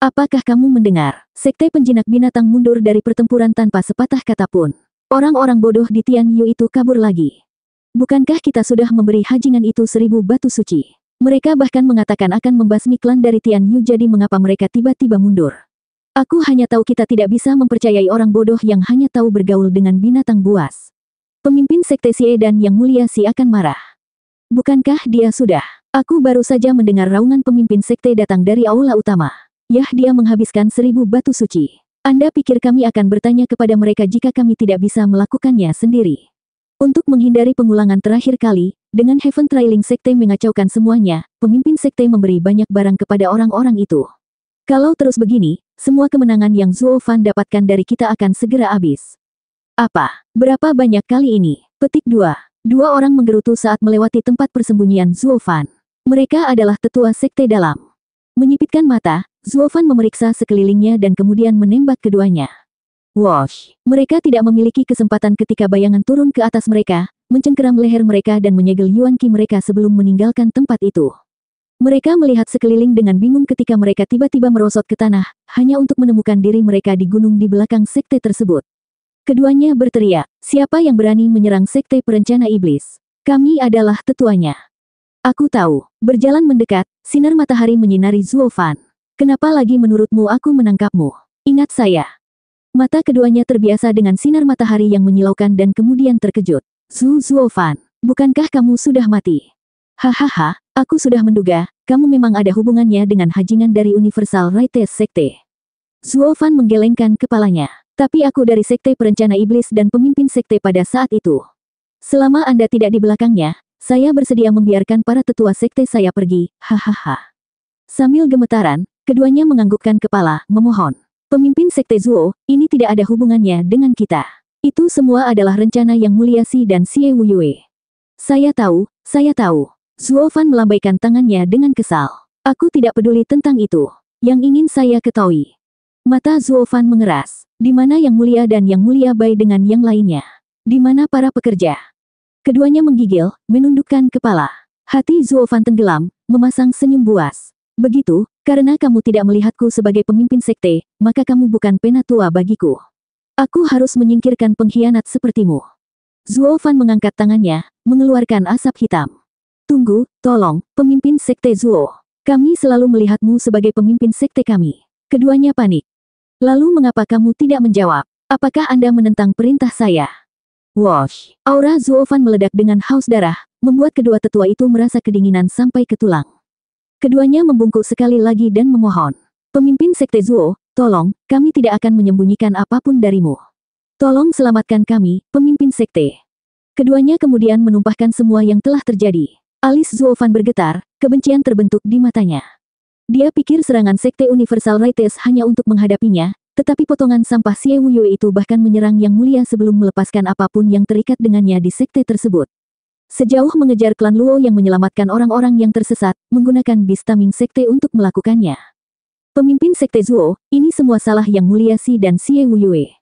Apakah kamu mendengar? Sekte penjinak binatang mundur dari pertempuran tanpa sepatah kata pun. Orang-orang bodoh di Tian Yu itu kabur lagi. Bukankah kita sudah memberi hajingan itu 1000 batu suci? Mereka bahkan mengatakan akan membasmi klan dari Tian Yu, jadi mengapa mereka tiba-tiba mundur? Aku hanya tahu kita tidak bisa mempercayai orang bodoh yang hanya tahu bergaul dengan binatang buas. Pemimpin sekte Xie dan Yang Mulia Si akan marah. Bukankah dia sudah? Aku baru saja mendengar raungan pemimpin sekte datang dari aula utama. Yah, dia menghabiskan 1000 batu suci. Anda pikir kami akan bertanya kepada mereka jika kami tidak bisa melakukannya sendiri? Untuk menghindari pengulangan terakhir kali, dengan Heaven Trailing Sekte mengacaukan semuanya, pemimpin sekte memberi banyak barang kepada orang-orang itu. Kalau terus begini, semua kemenangan yang Zuo Fan dapatkan dari kita akan segera habis. Apa? Berapa banyak kali ini? Petik 2. Dua orang menggerutu saat melewati tempat persembunyian Zuo Fan. Mereka adalah tetua sekte dalam. Menyipitkan mata, Zuo Fan memeriksa sekelilingnya dan kemudian menembak keduanya. Wosh! Mereka tidak memiliki kesempatan ketika bayangan turun ke atas mereka, mencengkeram leher mereka dan menyegel Yuan Qi mereka sebelum meninggalkan tempat itu. Mereka melihat sekeliling dengan bingung ketika mereka tiba-tiba merosot ke tanah, hanya untuk menemukan diri mereka di gunung di belakang sekte tersebut. Keduanya berteriak, siapa yang berani menyerang sekte perencana iblis? Kami adalah tetuanya. Aku tahu. Berjalan mendekat, sinar matahari menyinari Zuo Fan. Kenapa lagi menurutmu aku menangkapmu? Ingat saya. Mata keduanya terbiasa dengan sinar matahari yang menyilaukan dan kemudian terkejut. Zuo Fan, bukankah kamu sudah mati? Hahaha, aku sudah menduga, kamu memang ada hubungannya dengan hajingan dari Universal Rites Sekte. Zuo Fan menggelengkan kepalanya. Tapi aku dari sekte perencana iblis dan pemimpin sekte pada saat itu. Selama Anda tidak di belakangnya, saya bersedia membiarkan para tetua sekte saya pergi, hahaha. Sambil gemetaran, keduanya menganggukkan kepala, memohon. Pemimpin sekte Zuo, ini tidak ada hubungannya dengan kita. Itu semua adalah rencana Yang Mulia Si dan Xie Wuyue. Saya tahu, saya tahu. Zuo Fan melambaikan tangannya dengan kesal. Aku tidak peduli tentang itu. Yang ingin saya ketahui. Mata Zuo Fan mengeras. Di mana Yang Mulia dan Yang Mulia Bai dengan yang lainnya? Di mana para pekerja? Keduanya menggigil, menundukkan kepala. Hati Zuo Fan tenggelam, memasang senyum buas. Begitu, karena kamu tidak melihatku sebagai pemimpin sekte, maka kamu bukan penatua bagiku. Aku harus menyingkirkan pengkhianat sepertimu. Zuo Fan mengangkat tangannya, mengeluarkan asap hitam. Tunggu, tolong, pemimpin sekte Zuo. Kami selalu melihatmu sebagai pemimpin sekte kami. Keduanya panik. Lalu mengapa kamu tidak menjawab? Apakah Anda menentang perintah saya? Wosh! Aura Zuo Fan meledak dengan haus darah, membuat kedua tetua itu merasa kedinginan sampai ke tulang. Keduanya membungkuk sekali lagi dan memohon. Pemimpin sekte Zuo, tolong, kami tidak akan menyembunyikan apapun darimu. Tolong selamatkan kami, pemimpin sekte. Keduanya kemudian menumpahkan semua yang telah terjadi. Alis Zuo Fan bergetar, kebencian terbentuk di matanya. Dia pikir serangan sekte Universal Rites hanya untuk menghadapinya, tetapi potongan sampah Xie Wuyue itu bahkan menyerang Yang Mulia sebelum melepaskan apapun yang terikat dengannya di sekte tersebut. Sejauh mengejar klan Luo yang menyelamatkan orang-orang yang tersesat, menggunakan bis taming sekte untuk melakukannya. Pemimpin sekte Zuo, ini semua salah Yang Mulia Si dan Xie Wuyue.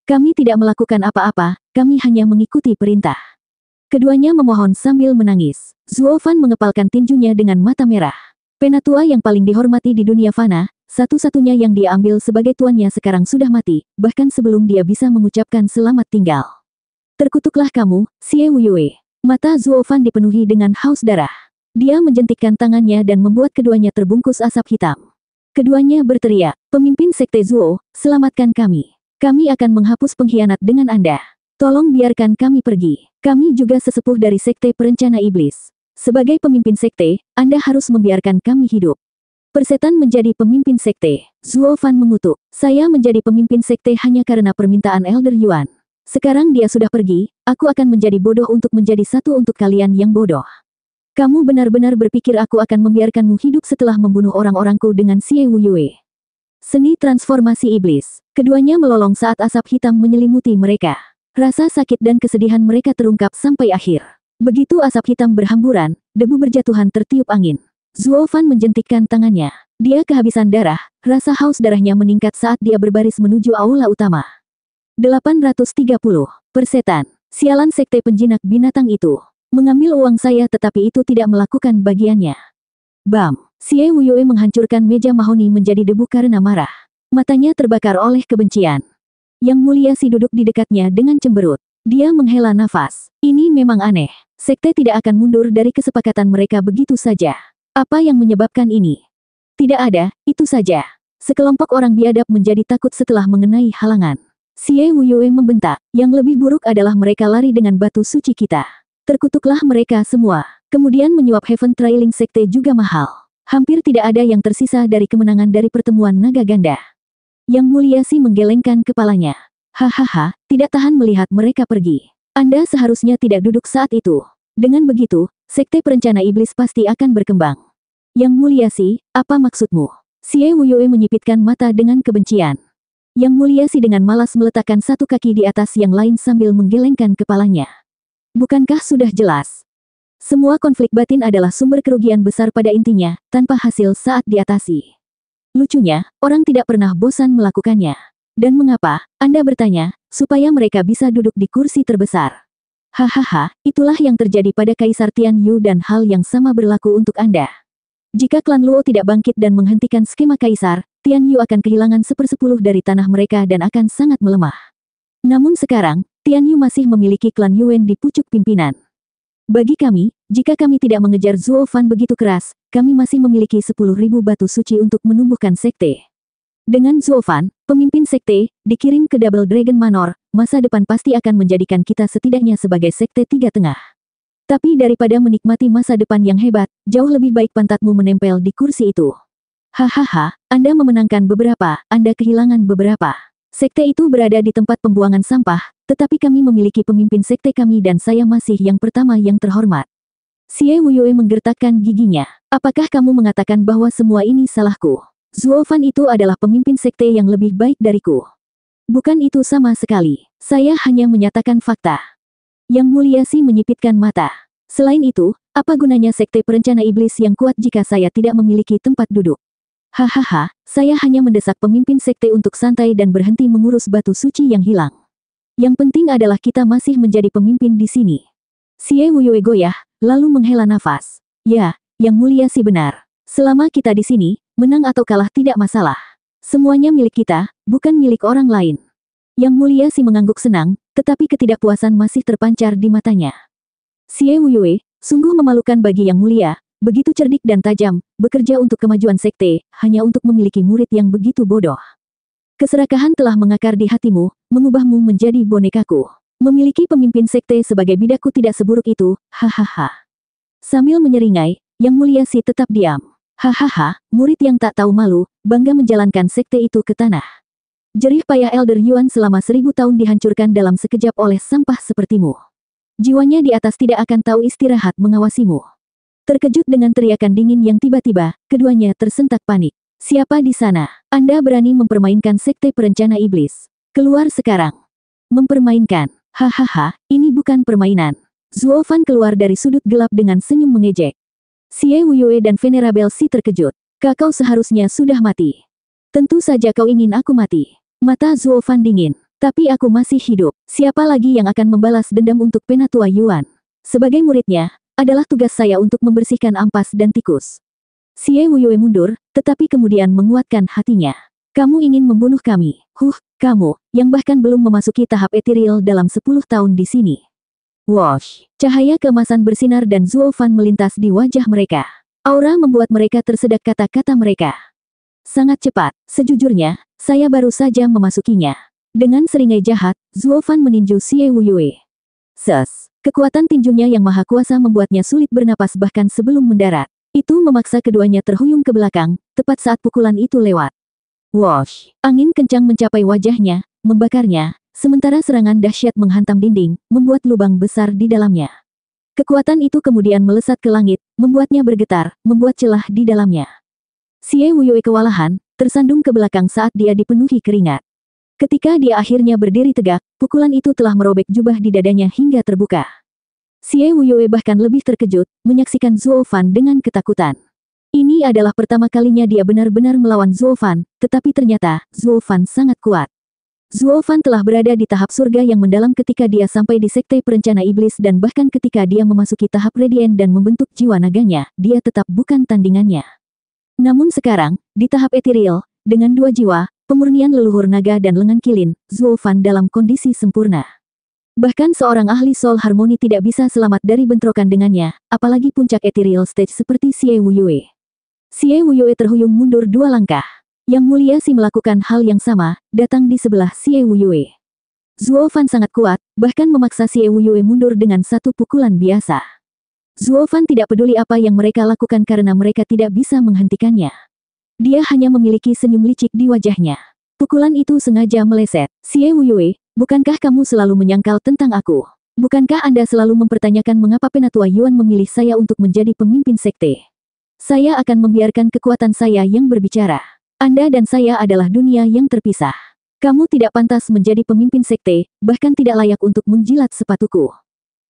Kami tidak melakukan apa-apa, kami hanya mengikuti perintah. Keduanya memohon sambil menangis. Zuo Fan mengepalkan tinjunya dengan mata merah. Penatua yang paling dihormati di dunia fana, satu-satunya yang dia ambil sebagai tuannya sekarang sudah mati, bahkan sebelum dia bisa mengucapkan selamat tinggal. Terkutuklah kamu, Xie Wuyue. Mata Zuo Fan dipenuhi dengan haus darah. Dia menjentikkan tangannya dan membuat keduanya terbungkus asap hitam. Keduanya berteriak, pemimpin sekte Zuo, selamatkan kami. Kami akan menghapus pengkhianat dengan Anda. Tolong biarkan kami pergi. Kami juga sesepuh dari sekte perencana iblis. Sebagai pemimpin sekte, Anda harus membiarkan kami hidup. Persetan menjadi pemimpin sekte. Zuo Fan mengutuk. Saya menjadi pemimpin sekte hanya karena permintaan Elder Yuan. Sekarang dia sudah pergi, aku akan menjadi bodoh untuk menjadi satu untuk kalian yang bodoh. Kamu benar-benar berpikir aku akan membiarkanmu hidup setelah membunuh orang-orangku dengan Xie Wuyue. Seni transformasi iblis. Keduanya melolong saat asap hitam menyelimuti mereka. Rasa sakit dan kesedihan mereka terungkap sampai akhir. Begitu asap hitam berhamburan, debu berjatuhan tertiup angin. Zuo Fan menjentikkan tangannya. Dia kehabisan darah, rasa haus darahnya meningkat saat dia berbaris menuju aula utama. 830. Persetan. Sialan sekte penjinak binatang itu. Mengambil uang saya tetapi itu tidak melakukan bagiannya. Bam. Xie Wuyue menghancurkan meja mahoni menjadi debu karena marah. Matanya terbakar oleh kebencian. Yang Mulia Si duduk di dekatnya dengan cemberut. Dia menghela nafas. Ini memang aneh. Sekte tidak akan mundur dari kesepakatan mereka begitu saja. Apa yang menyebabkan ini? Tidak ada, itu saja. Sekelompok orang biadab menjadi takut setelah mengenai halangan. Xie Wuyue membentak, yang lebih buruk adalah mereka lari dengan batu suci kita. Terkutuklah mereka semua. Kemudian menyuap Heaven Trailing Sekte juga mahal. Hampir tidak ada yang tersisa dari kemenangan dari pertemuan naga ganda. Yang Mulia Si menggelengkan kepalanya. Hahaha, tidak tahan melihat mereka pergi. Anda seharusnya tidak duduk saat itu. Dengan begitu, Sekte Perencana Iblis pasti akan berkembang. Yang Mulia Si, apa maksudmu? Xie Wuyue menyipitkan mata dengan kebencian. Yang Mulia Si dengan malas meletakkan satu kaki di atas yang lain sambil menggelengkan kepalanya. Bukankah sudah jelas? Semua konflik batin adalah sumber kerugian besar pada intinya, tanpa hasil saat diatasi. Lucunya, orang tidak pernah bosan melakukannya. Dan mengapa, Anda bertanya, supaya mereka bisa duduk di kursi terbesar? Hahaha, itulah yang terjadi pada Kaisar Tian Yu dan hal yang sama berlaku untuk Anda. Jika klan Luo tidak bangkit dan menghentikan skema Kaisar, Tian Yu akan kehilangan 1/10 dari tanah mereka dan akan sangat melemah. Namun sekarang, Tian Yu masih memiliki klan Yuan di pucuk pimpinan. Bagi kami, jika kami tidak mengejar Zuo Fan begitu keras, kami masih memiliki 10.000 batu suci untuk menumbuhkan sekte. Dengan Zuo Fan, pemimpin sekte, dikirim ke Double Dragon Manor, masa depan pasti akan menjadikan kita setidaknya sebagai sekte tiga tengah. Tapi daripada menikmati masa depan yang hebat, jauh lebih baik pantatmu menempel di kursi itu. Hahaha, Anda memenangkan beberapa, Anda kehilangan beberapa. Sekte itu berada di tempat pembuangan sampah, tetapi kami memiliki pemimpin sekte kami dan saya masih yang pertama yang terhormat. Xie Wuyue menggertakkan giginya. Apakah kamu mengatakan bahwa semua ini salahku? Zuo Fan itu adalah pemimpin sekte yang lebih baik dariku. Bukan itu sama sekali. Saya hanya menyatakan fakta. Yang Mulia Si menyipitkan mata. Selain itu, apa gunanya sekte perencana iblis yang kuat jika saya tidak memiliki tempat duduk? Hahaha, saya hanya mendesak pemimpin sekte untuk santai dan berhenti mengurus batu suci yang hilang. Yang penting adalah kita masih menjadi pemimpin di sini. Xie Wuyue goyah, lalu menghela nafas. Ya, Yang Mulia Si benar. Selama kita di sini, menang atau kalah tidak masalah. Semuanya milik kita, bukan milik orang lain. Yang Mulia Si mengangguk senang, tetapi ketidakpuasan masih terpancar di matanya. Xie Wuyue, sungguh memalukan bagi Yang Mulia, begitu cerdik dan tajam, bekerja untuk kemajuan sekte, hanya untuk memiliki murid yang begitu bodoh. Keserakahan telah mengakar di hatimu, mengubahmu menjadi bonekaku. Memiliki pemimpin sekte sebagai bidakku tidak seburuk itu, hahaha. Sambil menyeringai, Yang Mulia Si tetap diam. Hahaha, murid yang tak tahu malu, bangga menjalankan sekte itu ke tanah. Jerih payah Elder Yuan selama 1000 tahun dihancurkan dalam sekejap oleh sampah sepertimu. Jiwanya di atas tidak akan tahu istirahat mengawasimu. Terkejut dengan teriakan dingin yang tiba-tiba, keduanya tersentak panik. Siapa di sana? Anda berani mempermainkan sekte perencana iblis? Keluar sekarang. Mempermainkan. Hahaha, ini bukan permainan. Zuo Fan keluar dari sudut gelap dengan senyum mengejek. Xie Wuyue dan Venerable Si terkejut. Kau seharusnya sudah mati. Tentu saja kau ingin aku mati. Mata Zuo Fan dingin. Tapi aku masih hidup. Siapa lagi yang akan membalas dendam untuk Penatua Yuan? Sebagai muridnya, adalah tugas saya untuk membersihkan ampas dan tikus. Xie Wuyue mundur, tetapi kemudian menguatkan hatinya. Kamu ingin membunuh kami. Kamu, yang bahkan belum memasuki tahap etiril dalam 10 tahun di sini. Wosh! Cahaya keemasan bersinar dan Zuo Fan melintas di wajah mereka. Aura membuat mereka tersedak kata-kata mereka. Sangat cepat, sejujurnya, saya baru saja memasukinya. Dengan seringai jahat, Zuo Fan meninju Xie Wuyue. Kekuatan tinjunya yang maha kuasa membuatnya sulit bernapas bahkan sebelum mendarat. Itu memaksa keduanya terhuyung ke belakang, tepat saat pukulan itu lewat. Wosh! Angin kencang mencapai wajahnya, membakarnya, sementara serangan dahsyat menghantam dinding, membuat lubang besar di dalamnya. Kekuatan itu kemudian melesat ke langit, membuatnya bergetar, membuat celah di dalamnya. Xie Wuyue kewalahan, tersandung ke belakang saat dia dipenuhi keringat. Ketika dia akhirnya berdiri tegak, pukulan itu telah merobek jubah di dadanya hingga terbuka. Xie Wuyue bahkan lebih terkejut, menyaksikan Zuo Fan dengan ketakutan. Ini adalah pertama kalinya dia benar-benar melawan Zuo Fan, tetapi ternyata, Zuo Fan sangat kuat. Zuo Fan telah berada di tahap surga yang mendalam ketika dia sampai di sekte perencana iblis dan bahkan ketika dia memasuki tahap radiant dan membentuk jiwa naganya, dia tetap bukan tandingannya. Namun sekarang, di tahap etiril, dengan 2 jiwa, pemurnian leluhur naga dan lengan kilin, Zuo Fan dalam kondisi sempurna. Bahkan seorang ahli soul harmoni tidak bisa selamat dari bentrokan dengannya, apalagi puncak etiril stage seperti Xie Wuyue. Xie Wuyue terhuyung mundur 2 langkah. Yang Mulia Si melakukan hal yang sama, datang di sebelah Xie Wuyue. Zuo Fan sangat kuat, bahkan memaksa Xie Wuyue mundur dengan satu pukulan biasa. Zuo Fan tidak peduli apa yang mereka lakukan karena mereka tidak bisa menghentikannya. Dia hanya memiliki senyum licik di wajahnya. Pukulan itu sengaja meleset. Xie Wuyue, bukankah kamu selalu menyangkal tentang aku? Bukankah Anda selalu mempertanyakan mengapa Penatua Yuan memilih saya untuk menjadi pemimpin sekte? Saya akan membiarkan kekuatan saya yang berbicara. Anda dan saya adalah dunia yang terpisah. Kamu tidak pantas menjadi pemimpin sekte, bahkan tidak layak untuk menjilat sepatuku.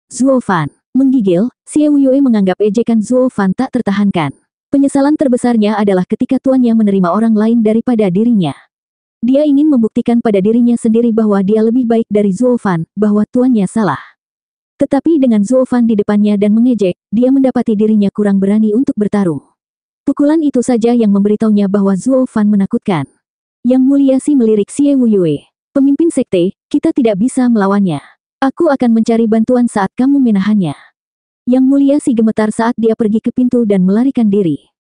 Zuo Fan menggigil. Xie Wuyue menganggap ejekan Zuo Fan tak tertahankan. Penyesalan terbesarnya adalah ketika tuannya menerima orang lain daripada dirinya. Dia ingin membuktikan pada dirinya sendiri bahwa dia lebih baik dari Zuo Fan, bahwa tuannya salah. Tetapi dengan Zuo Fan di depannya dan mengejek, dia mendapati dirinya kurang berani untuk bertarung. Pukulan itu saja yang memberitahunya bahwa Zuo Fan menakutkan. Yang Mulia Si melirik Xie Wuyue. Pemimpin sekte, kita tidak bisa melawannya. Aku akan mencari bantuan saat kamu menahannya. Yang Mulia Si gemetar saat dia pergi ke pintu dan melarikan diri.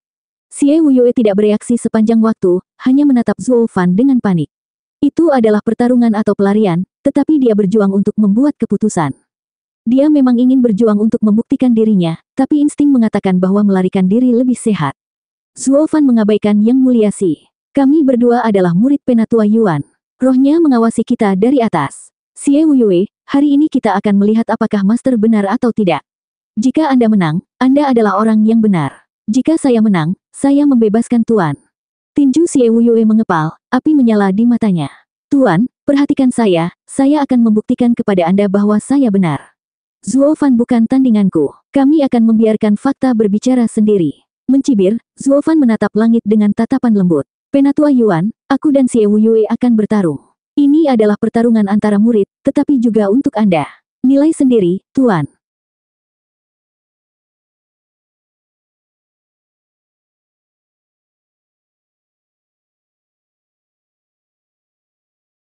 Xie Wuyue tidak bereaksi sepanjang waktu, hanya menatap Zuo Fan dengan panik. Itu adalah pertarungan atau pelarian, tetapi dia berjuang untuk membuat keputusan. Dia memang ingin berjuang untuk membuktikan dirinya, tapi insting mengatakan bahwa melarikan diri lebih sehat. Zuo Fan mengabaikan Yang Mulia Si. Kami berdua adalah murid Penatua Yuan. Rohnya mengawasi kita dari atas. Xie Wuyue, hari ini kita akan melihat apakah Master benar atau tidak. Jika Anda menang, Anda adalah orang yang benar. Jika saya menang, saya membebaskan Tuan. Tinju Xie Wuyue mengepal, api menyala di matanya. Tuan, perhatikan saya akan membuktikan kepada Anda bahwa saya benar. Zuo Fan bukan tandinganku. Kami akan membiarkan fakta berbicara sendiri. Mencibir, Zuo Fan menatap langit dengan tatapan lembut. Penatua Yuan, aku dan Xie Wuyue akan bertarung. Ini adalah pertarungan antara murid, tetapi juga untuk Anda. Nilai sendiri, Tuan.